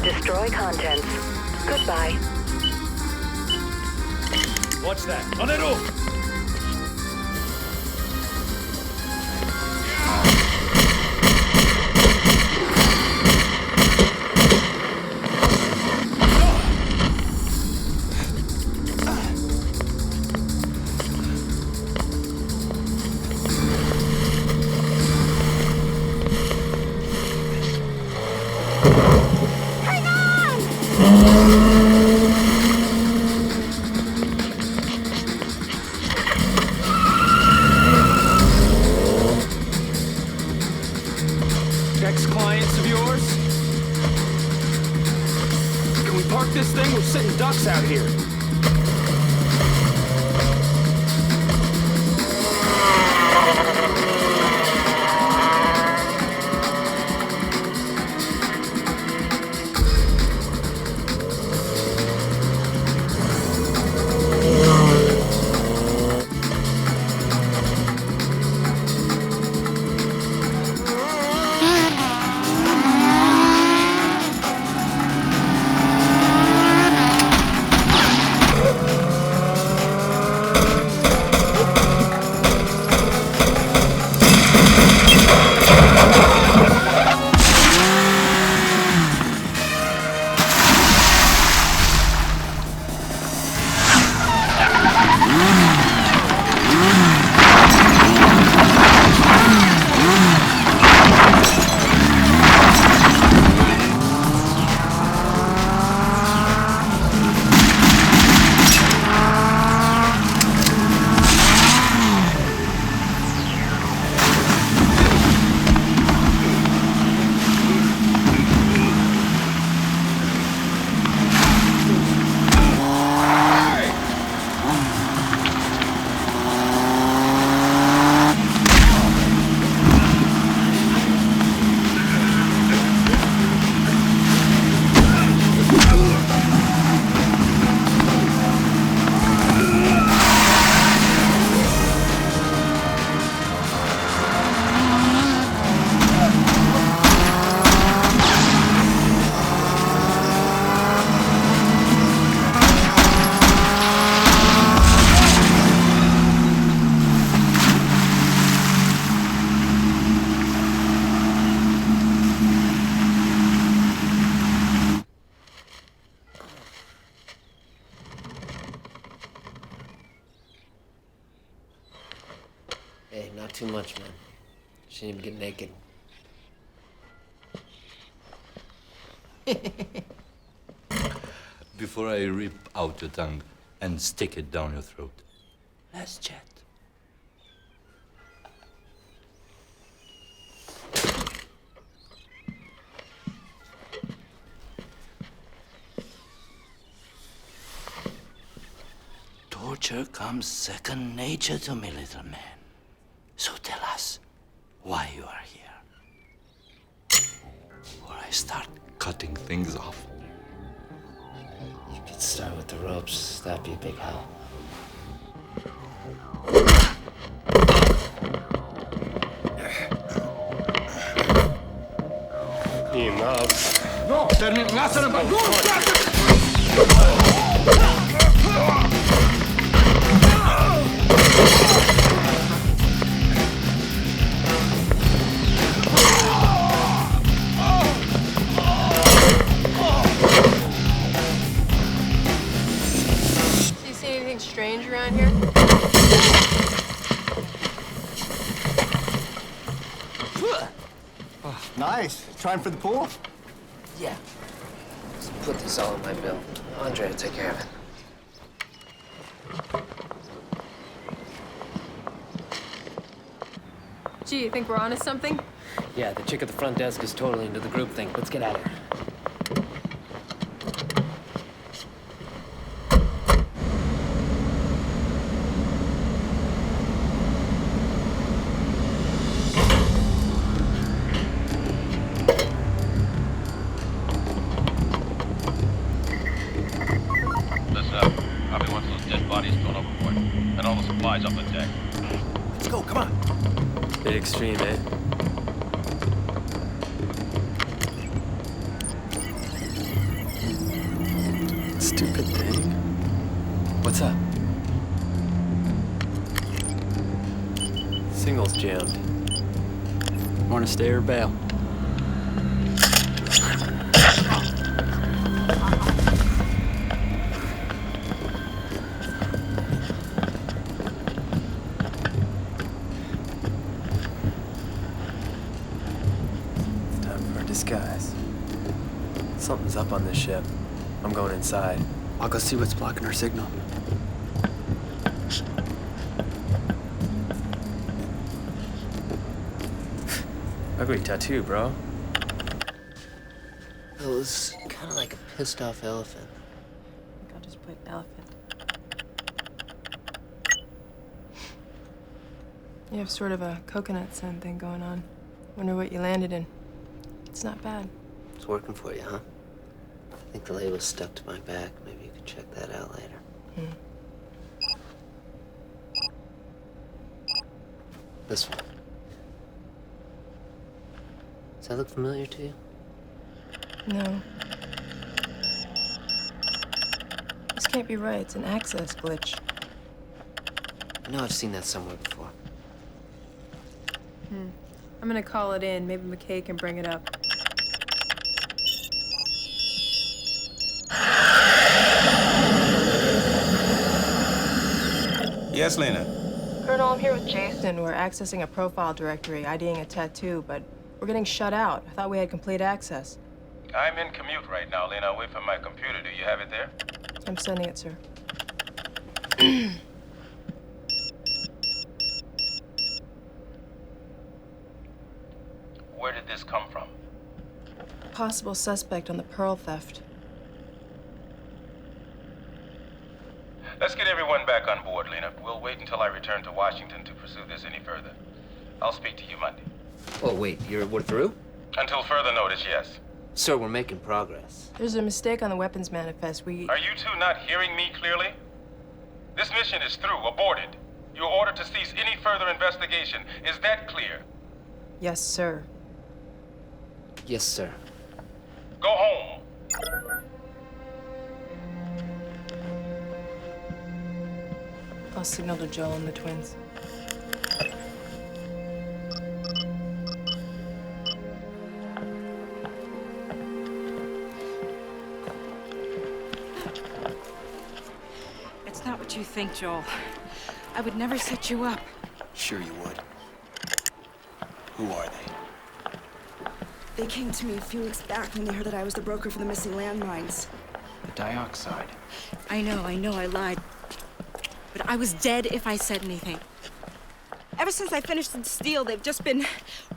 Destroy contents. Goodbye. Watch that. On it off! Ex-clients of yours? Can we park this thing? We're sitting ducks out here. Watching him get naked. Before I rip out your tongue and stick it down your throat, let's chat. Torture comes second nature to me, little man. So tell us why you are here. Or I start cutting things off. You could start with the ropes. That'd be a big help. Enough. No, Do you see anything strange around here? Oh, nice. Trying for the pool? Yeah. Just put this all on my bill. Andre will take care of it. Gee, you think we're onto something? Yeah, the chick at the front desk is totally into the group thing. Let's get at her. Listen up. Bobby wants those dead bodies thrown overboard. And all the supplies up on deck. Let's go, come on. Bit extreme, eh? Stupid thing. What's up? Singles jammed. Want to stay or bail? It's time for a disguise. Something's up on this ship. I'm going inside. I'll go see what's blocking our signal. Ugly tattoo, bro. It was kind of like a pissed off elephant. I'll just put elephant. You have sort of a coconut scent thing going on. Wonder what you landed in. It's not bad. It's working for you, huh? I think the label's stuck to my back. Maybe you could check that out later. This one. Does that look familiar to you? No. This can't be right. It's an access glitch. I know I've seen that somewhere before. I'm gonna call it in. Maybe McKay can bring it up. Yes, Lena. Colonel, I'm here with Jason. We're accessing a profile directory, IDing a tattoo, but we're getting shut out. I thought we had complete access. I'm in commute right now, Lena, away from my computer. Do you have it there? I'm sending it, sir. Where did this come from? Possible suspect on the pearl theft. Let's get everyone back on board, Lena. We'll wait until I return to Washington to pursue this any further. I'll speak to you Monday. Oh, wait, we're through? Until further notice, yes. Sir, we're making progress. There's a mistake on the weapons manifest. Are you two not hearing me clearly? This mission is through, aborted. You're ordered to cease any further investigation. Is that clear? Yes, sir. Yes, sir. Go home. I'll signal to Joel and the twins. It's not what you think, Joel. I would never set you up. Sure you would. Who are they? They came to me a few weeks back when they heard that I was the broker for the missing landmines. The dioxide. I know, I lied. But I was dead if I said anything. Ever since I finished the deal, they've just been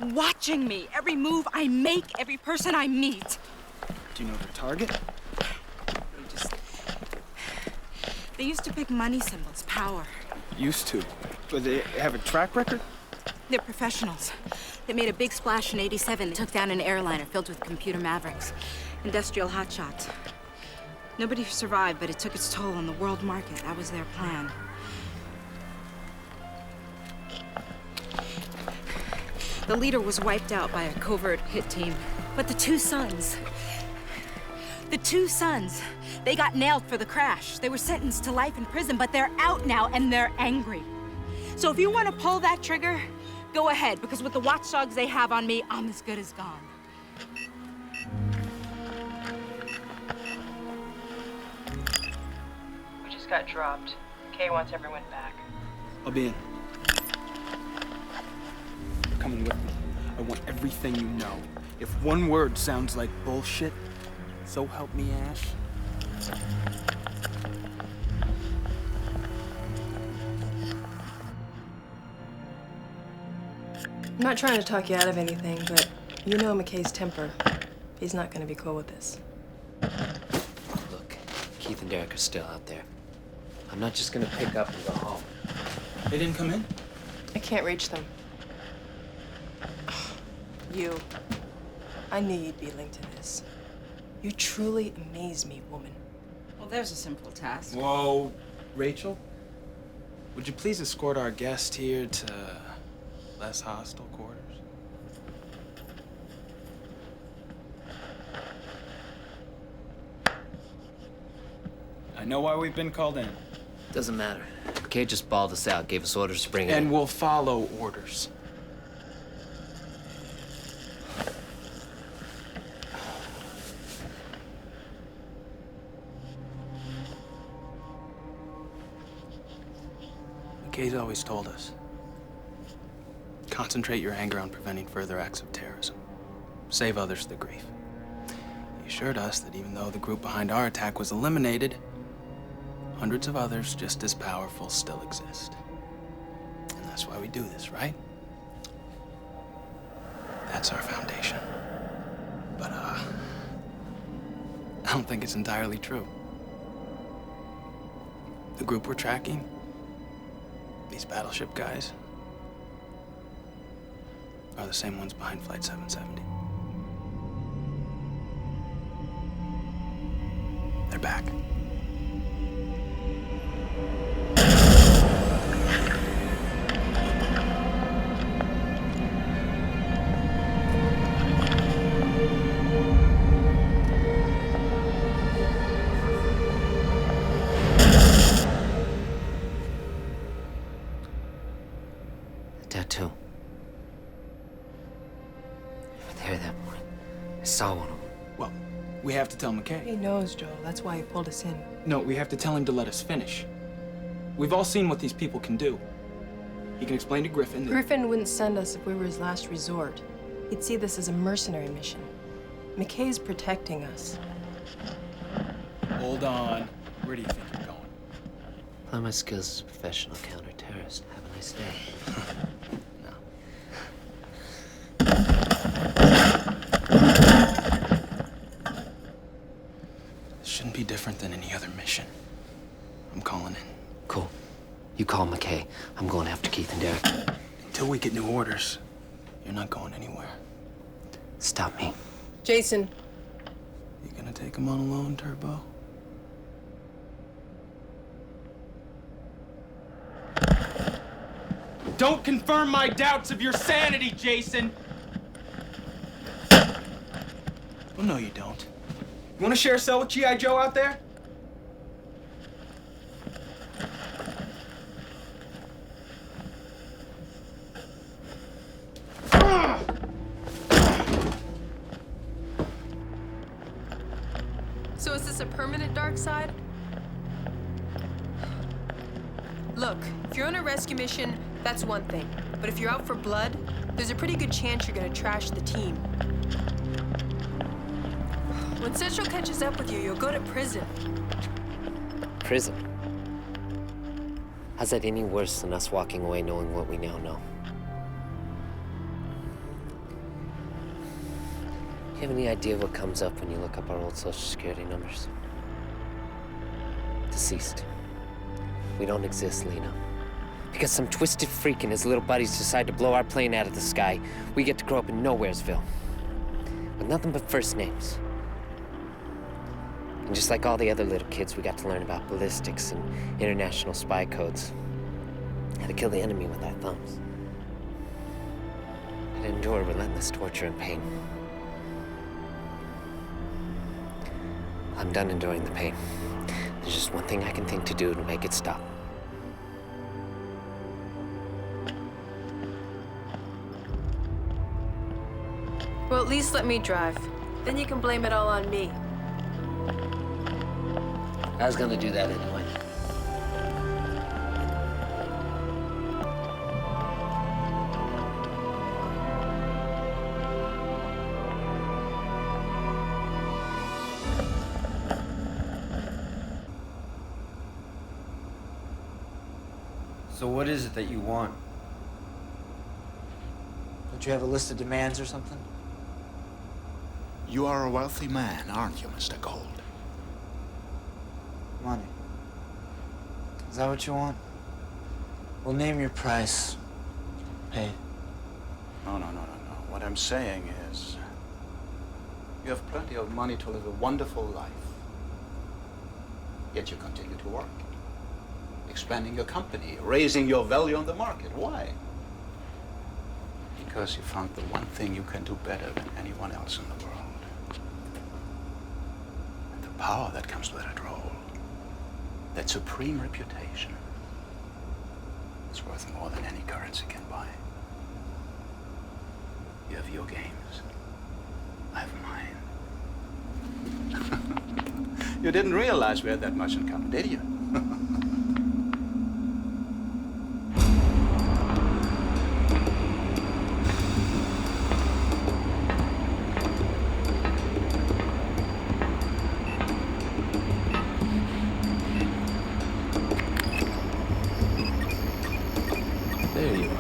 watching me. Every move I make, every person I meet. Do you know their target? They used to pick money symbols, power. Used to. But they have a track record? They're professionals. They made a big splash in '87. They took down an airliner filled with computer mavericks. Industrial hotshots. Nobody survived, but it took its toll on the world market. That was their plan. The leader was wiped out by a covert hit team. But the two sons, they got nailed for the crash. They were sentenced to life in prison, but they're out now and they're angry. So if you want to pull that trigger, go ahead, because with the watchdogs they have on me, I'm as good as gone. We just got dropped. Kay wants everyone back. I'll be in. You're coming with me. I want everything you know. If one word sounds like bullshit, so help me, Ash. I'm not trying to talk you out of anything, but you know McKay's temper. He's not gonna be cool with this. Look, Keith and Derek are still out there. I'm not just gonna pick up and go home. They didn't come in? I can't reach them. You. I knew you'd be linked to this. You truly amaze me, woman. Well, there's a simple task. Whoa, Rachel? Would you please escort our guest here to less hostile quarters? I know why we've been called in. Doesn't matter. McKay just balled us out, gave us orders to bring it in. And we'll follow orders. McKay's always told us, concentrate your anger on preventing further acts of terrorism. Save others the grief. He assured us that even though the group behind our attack was eliminated, hundreds of others just as powerful still exist. And that's why we do this, right? That's our foundation. But, I don't think it's entirely true. The group we're tracking, these battleship guys, are the same ones behind Flight 770. They're back. Tattoo. You were there that morning. I saw one of them. Well, we have to tell McKay. He knows, Joel. That's why he pulled us in. No, we have to tell him to let us finish. We've all seen what these people can do. He can explain to Griffin that... Griffin wouldn't send us if we were his last resort. He'd see this as a mercenary mission. McKay's protecting us. Hold on. Where do you think you're going? Apply my skills as a professional counter-terrorist. Have a nice day. This shouldn't be different than any other mission. I'm calling in. Cool. You call McKay. I'm going after Keith and Derek. Until we get new orders, you're not going anywhere. Stop me. Jason. You gonna take him on alone, Turbo? Don't confirm my doubts of your sanity, Jason! Well, no, you don't. You wanna share a cell with G.I. Joe out there? So is this a permanent dark side? Look, if you're on a rescue mission, that's one thing. But if you're out for blood, there's a pretty good chance you're gonna trash the team. When Central catches up with you, you'll go to prison. Prison? How's that any worse than us walking away knowing what we now know? Do you have any idea what comes up when you look up our old Social Security numbers? Deceased. We don't exist, Lena. Because some twisted freak and his little buddies decide to blow our plane out of the sky, we get to grow up in Nowheresville. With nothing but first names. And just like all the other little kids, we got to learn about ballistics and international spy codes. How to kill the enemy with our thumbs. How to endure relentless torture and pain. I'm done enduring the pain. There's just one thing I can think to do to make it stop. Well, at least let me drive. Then you can blame it all on me. I was gonna do that anyway. So what is it that you want? Don't you have a list of demands or something? You are a wealthy man, aren't you, Mr. Gold? Money. Is that what you want? Well, name your price. Pay. No. What I'm saying is, you have plenty of money to live a wonderful life. Yet you continue to work. Expanding your company, raising your value on the market. Why? Because you found the one thing you can do better than anyone else in the world. And the power that comes with that role, that supreme reputation, is worth more than any currency can buy. You have your games. I have mine. You didn't realize we had that much in common, did you? There you are.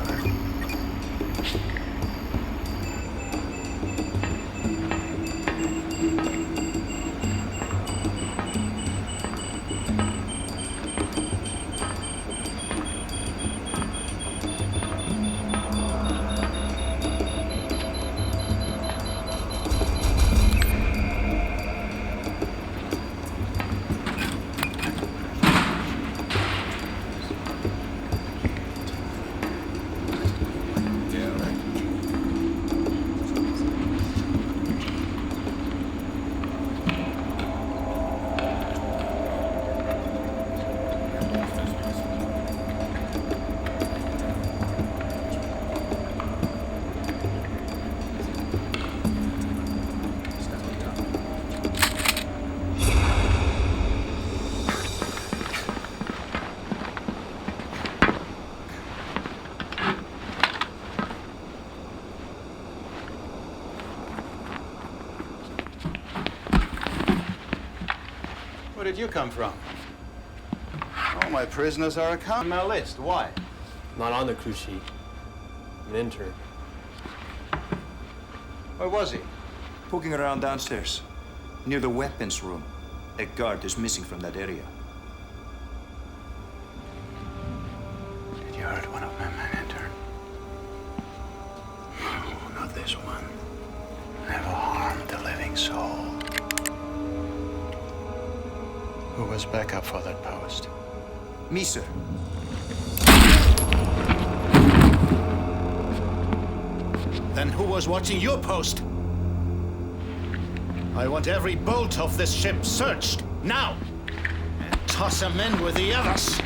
Where did you come from? All my prisoners are on my list. Why? Not on the crew sheet. I'm an intern. Where was he? Poking around downstairs, near the weapons room. A guard is missing from that area. Did you hurt one of my men, intern? Oh, not this one. Never harmed a living soul. Who was back up for that post? Me, sir. Then who was watching your post? I want every bolt of this ship searched, now! And toss them in with the others!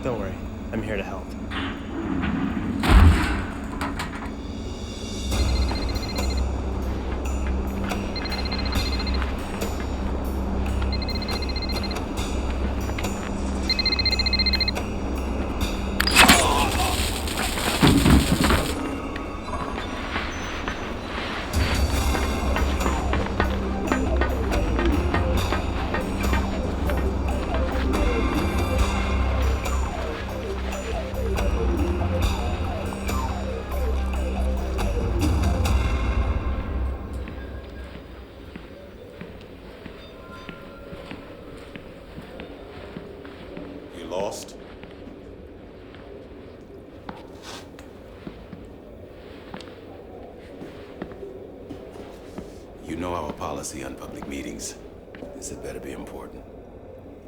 Don't worry, I'm here to help. lost? You know our policy on public meetings. This had better be important.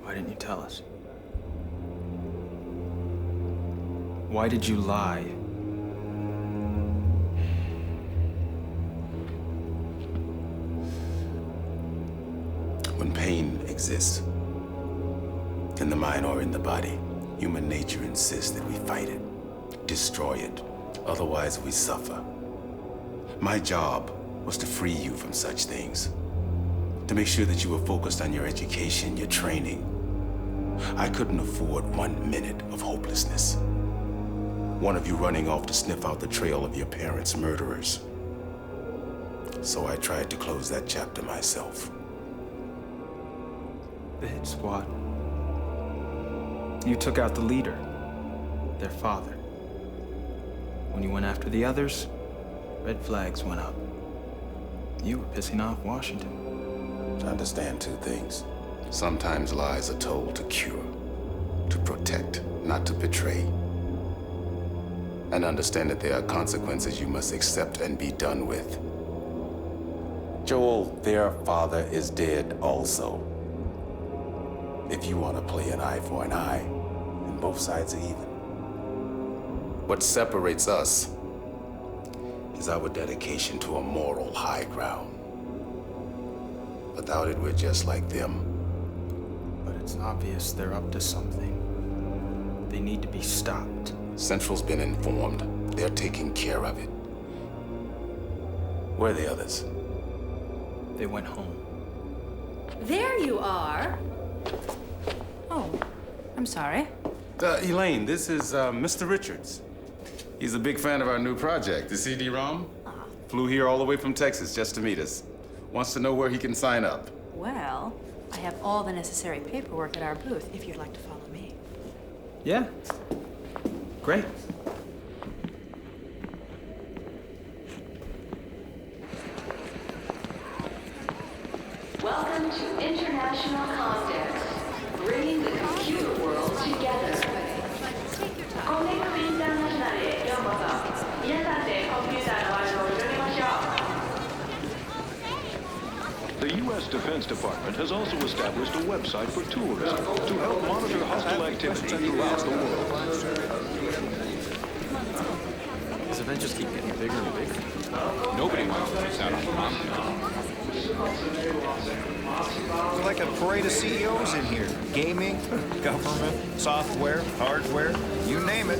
Why didn't you tell us? Why did you lie? When pain exists, in the mind or in the body, human nature insists that we fight it, destroy it. Otherwise, we suffer. My job was to free you from such things, to make sure that you were focused on your education, your training. I couldn't afford 1 minute of hopelessness. One of you running off to sniff out the trail of your parents' murderers. So I tried to close that chapter myself. The hit squad. You took out the leader, their father. When you went after the others, red flags went up. You were pissing off Washington. To understand two things. Sometimes lies are told to cure, to protect, not to betray. And understand that there are consequences you must accept and be done with. Joel, their father is dead also. If you want to play an eye for an eye, then both sides are even. What separates us is our dedication to a moral high ground. Without it, we're just like them. But it's obvious they're up to something. They need to be stopped. Central's been informed. They're taking care of it. Where are the others? They went home. There you are. Oh, I'm sorry. Elaine, this is Mr. Richards. He's a big fan of our new project, the CD-ROM. Flew here all the way from Texas just to meet us. Wants to know where he can sign up. Well, I have all the necessary paperwork at our booth if you'd like to follow me. Yeah. Great. Welcome to International Context, bringing the computer world together. The U.S. Defense Department has also established a website for tourism to help monitor hostile activity throughout the world. These events just keep getting bigger and bigger. Nobody wants to miss out on the We're like a parade of CEOs in here. Gaming, government, software, hardware, you name it.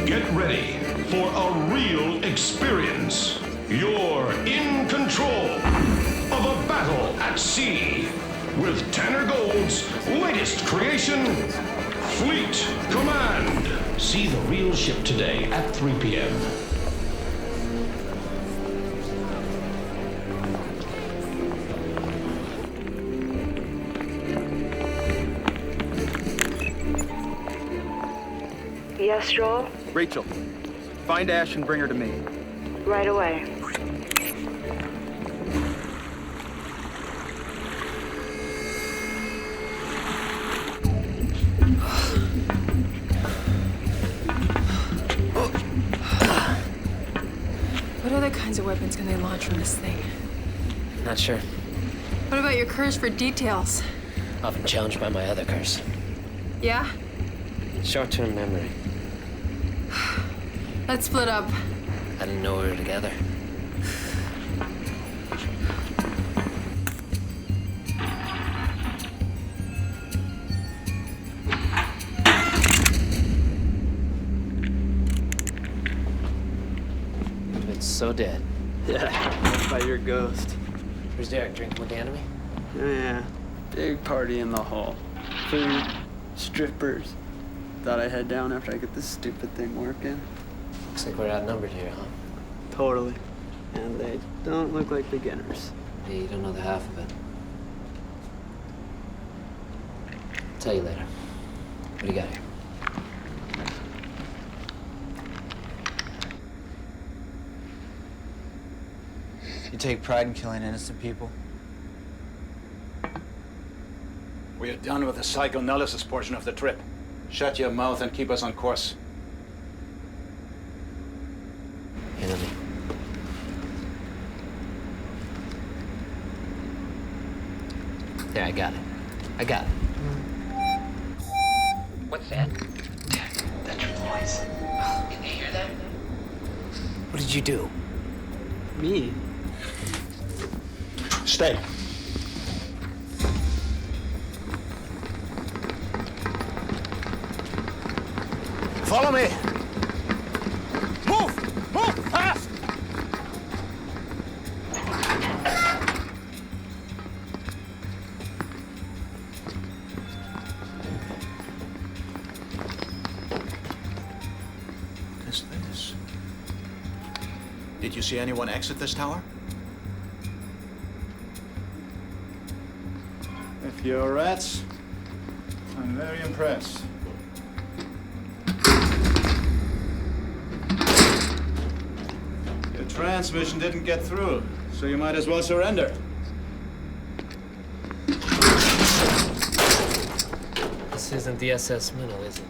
Get ready for a real experience. You're in control of a battle at sea with Tanner Gold's latest creation, Fleet Command. See the real ship today at 3 p.m. Yes, Joel? Rachel, find Ash and bring her to me. Right away. What other kinds of weapons can they launch from this thing? Not sure. What about your curse for details? Often challenged by my other curse. Yeah? Short-term memory. Let's split up. I didn't know we were together. It's so dead. Yeah, left by your ghost. Where's Derek? Drinking with the enemy? Yeah, big party in the hall. Food, strippers. Thought I'd head down after I get this stupid thing working. Looks like we're outnumbered here, huh? Totally. And they don't look like beginners. Yeah, you don't know the half of it. Tell you later. What do you got here? You take pride in killing innocent people? We are done with the psychoanalysis portion of the trip. Shut your mouth and keep us on course. Enemy. There, I got it. I got it. What's that? That's your voice. Can you hear that? What did you do? Me? Stay. Follow me! Move! Move! Fast! What is this? Did you see anyone exit this tower? If you're rats, I'm very impressed. Your transmission didn't get through, so you might as well surrender. This isn't the SS Minnow, is it?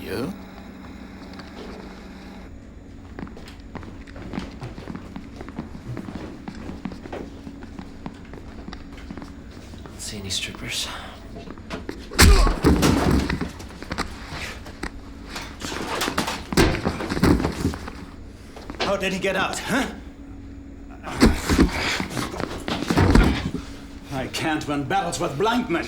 You? Don't see any strippers. How did he get out, huh? I can't win battles with blind men.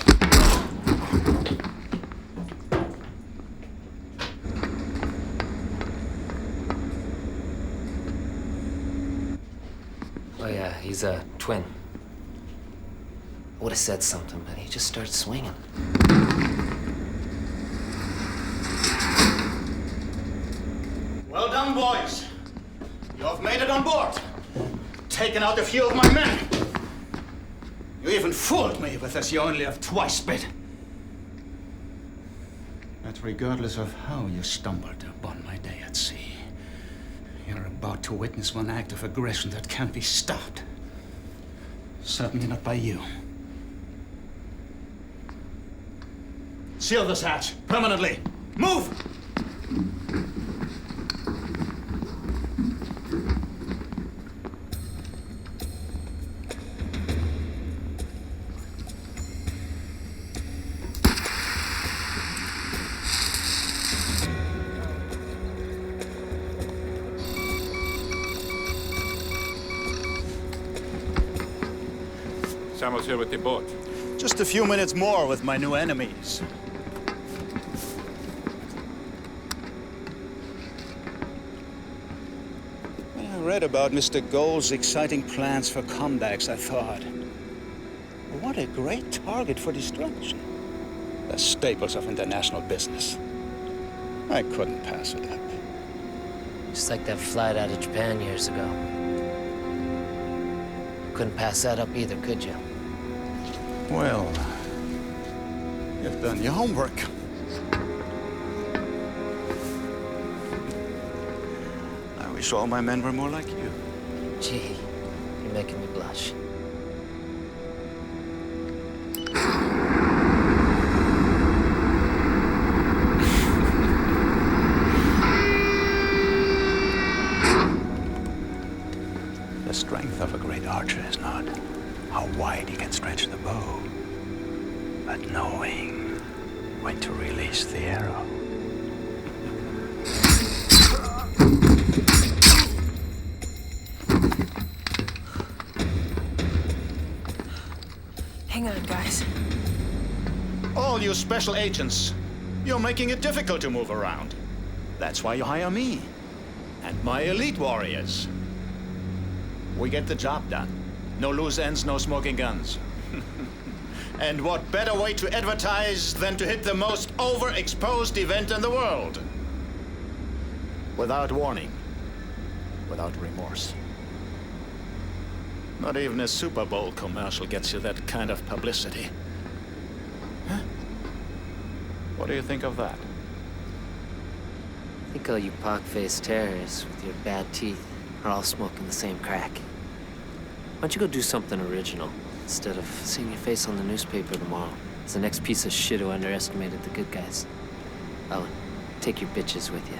Oh yeah, he's a twin. I would have said something, but he just started swinging. Well done, boys. You have made it on board. Taken out a few of my men. You even fooled me with this you only have twice bit. But regardless of how you stumbled upon my day at sea, you're about to witness one act of aggression that can't be stopped. Certainly not by you. Seal this hatch permanently. Move! Samuel's here with the boat. Just a few minutes more with my new enemies. When I read about Mr. Gold's exciting plans for comebacks, I thought, what a great target for destruction. The staples of international business. I couldn't pass it up. Just like that flight out of Japan years ago. Couldn't pass that up either, could you? Well, you've done your homework. I wish all my men were more like you. Gee, you're making me blush. The strength of a great archer is not how wide he can stretch the bow, but knowing when to release the arrow. Hang on, guys. All you special agents, you're making it difficult to move around. That's why you hire me and my elite warriors. We get the job done. No loose ends, no smoking guns. And what better way to advertise than to hit the most overexposed event in the world? Without warning, without remorse. Not even a Super Bowl commercial gets you that kind of publicity. Huh? What do you think of that? I think all you pock-faced terrorists with your bad teeth are all smoking the same crack. Why don't you go do something original instead of seeing your face on the newspaper tomorrow as the next piece of shit who underestimated the good guys? Oh, and take your bitches with you.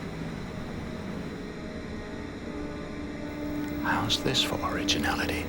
How's this for originality?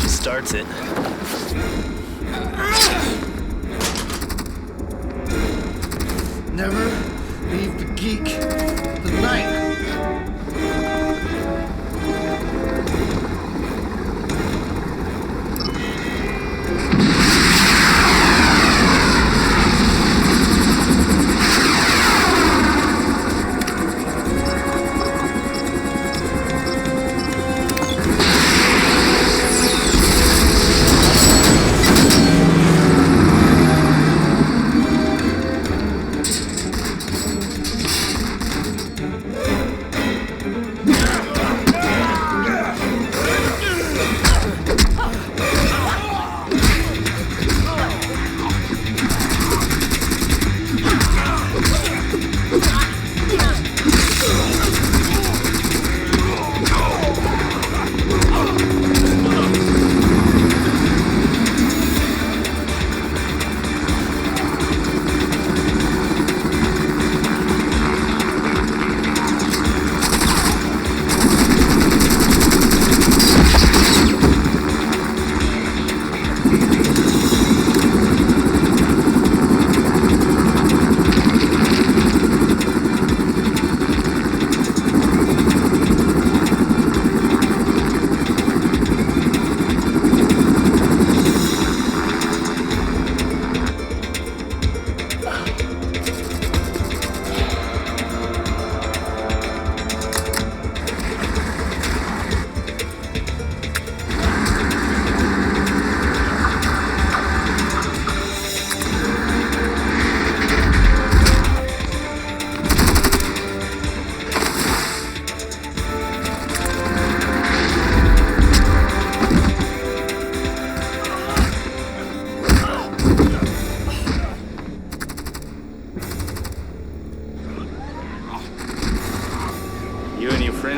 Starts it. Never leave the geek the night.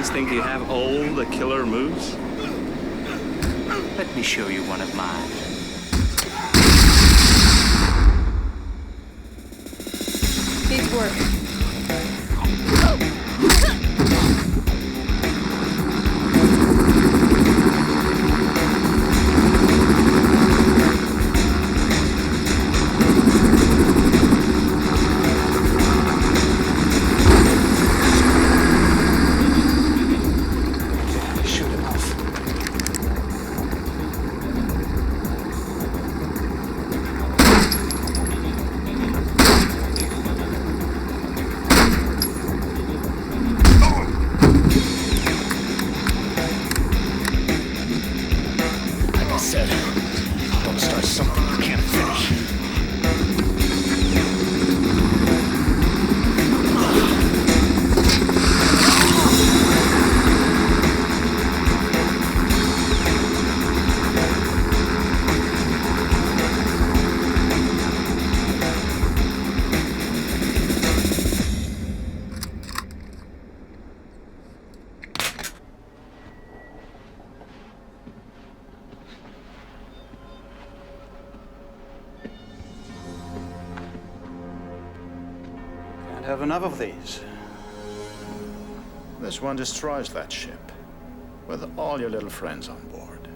Marines think you have all the killer moves? Let me show you one of mine. Needs work. Can't have enough of these. This one destroys that ship, with all your little friends on board.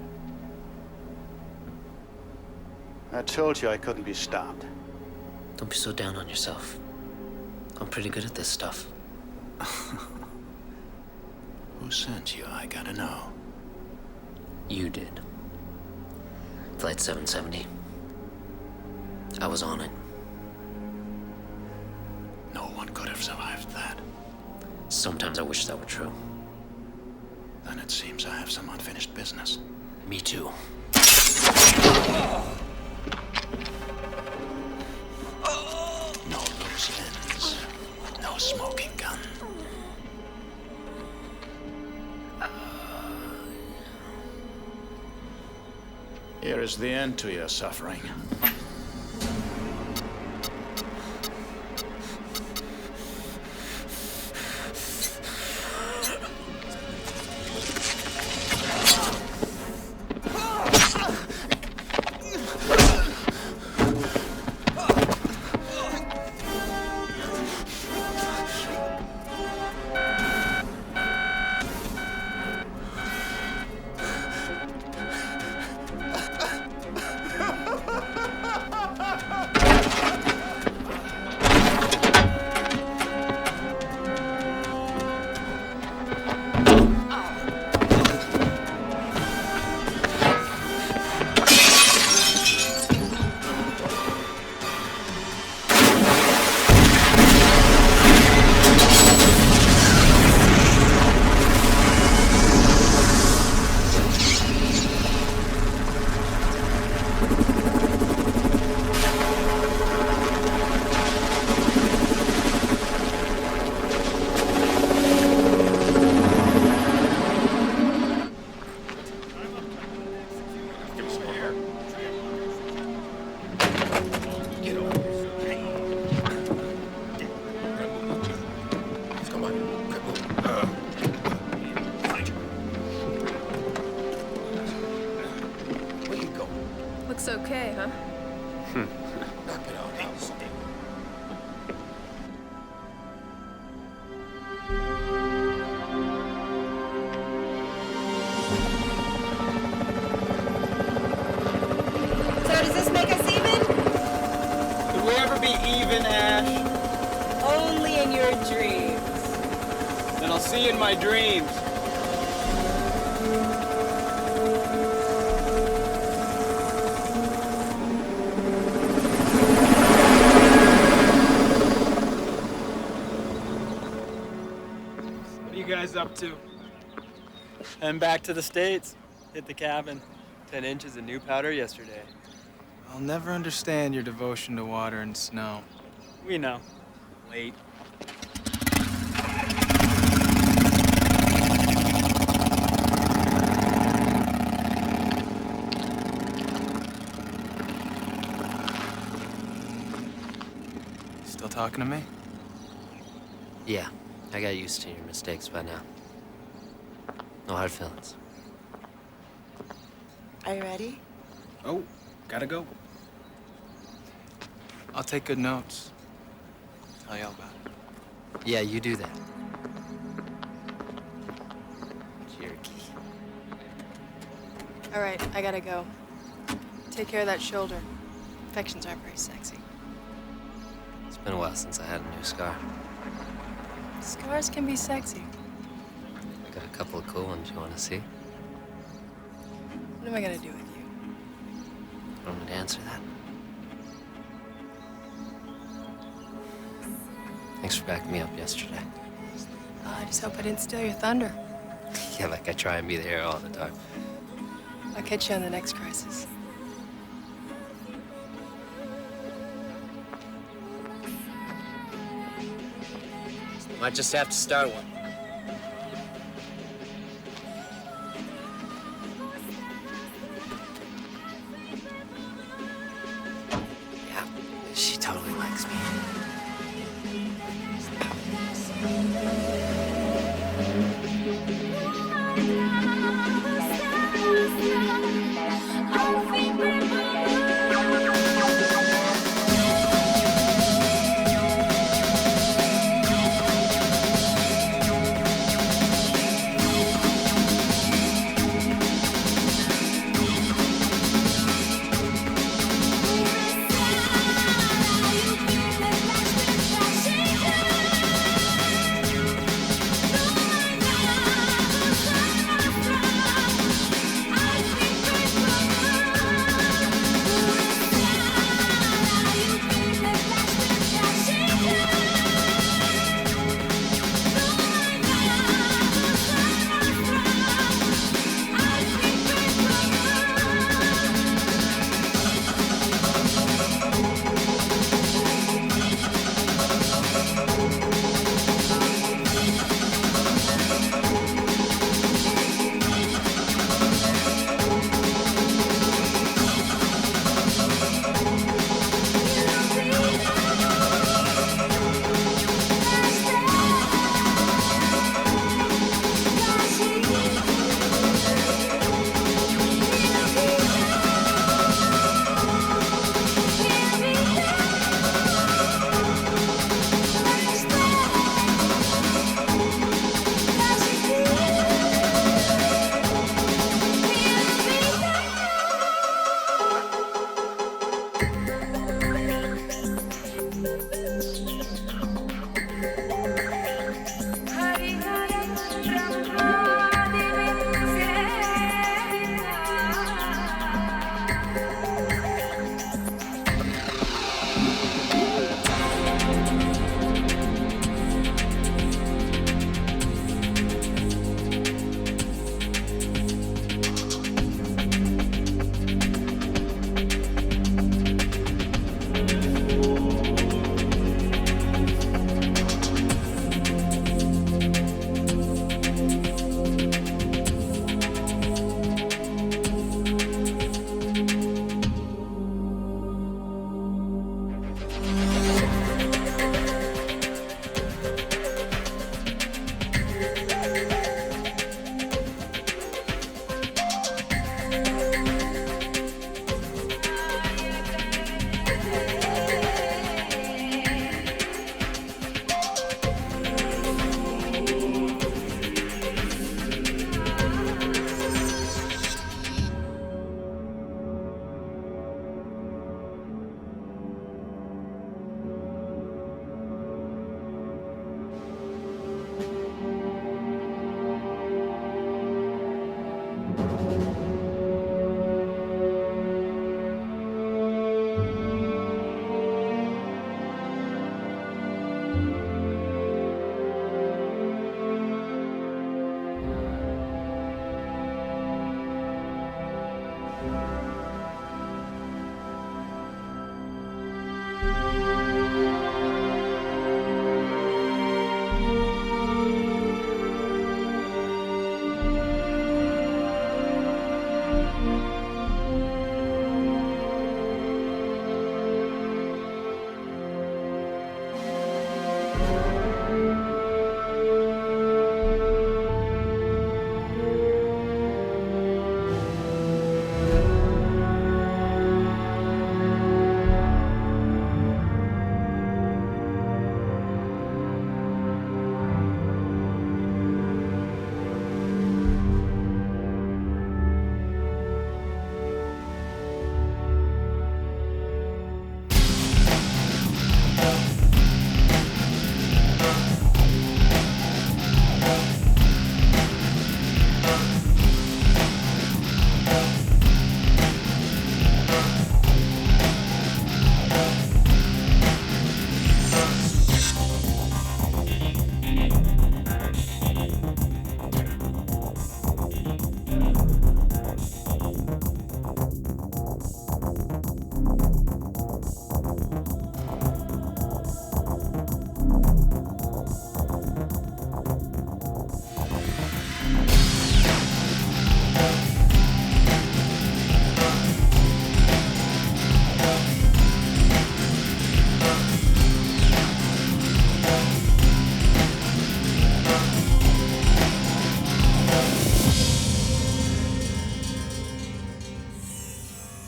I told you I couldn't be stopped. Don't be so down on yourself. I'm pretty good at this stuff. Who sent you? I gotta know. You did. Flight 770. I was on it. No one could have survived that. Sometimes I wish that were true. Then it seems I have some unfinished business. Me too. No loose ends. No smoking gun. Here is the end to your suffering. Looks okay, huh? So does this make us even? Could we ever be even, Ash? Only in your dreams. Then I'll see you in my dreams. What are you guys up to? Heading back to the States. Hit the cabin. 10 inches of new powder yesterday. I'll never understand your devotion to water and snow. We know. Wait. Still talking to me? Yeah, I got used to your mistakes by now. No hard feelings. Are you ready? Oh, gotta go. I'll take good notes. Tell y'all about it. Yeah, you do that. Jerky. All right, I gotta go. Take care of that shoulder. Infections aren't very sexy. It's been a while since I had a new scar. Scars can be sexy. I got a couple of cool ones you want to see. What am I gonna do with you? You want me to answer that? Thanks for backing me up yesterday. Oh, I just hope I didn't steal your thunder. Yeah, like I try and be there all the time. I'll catch you on the next crisis. Might just have to start one. Yeah, she totally likes me.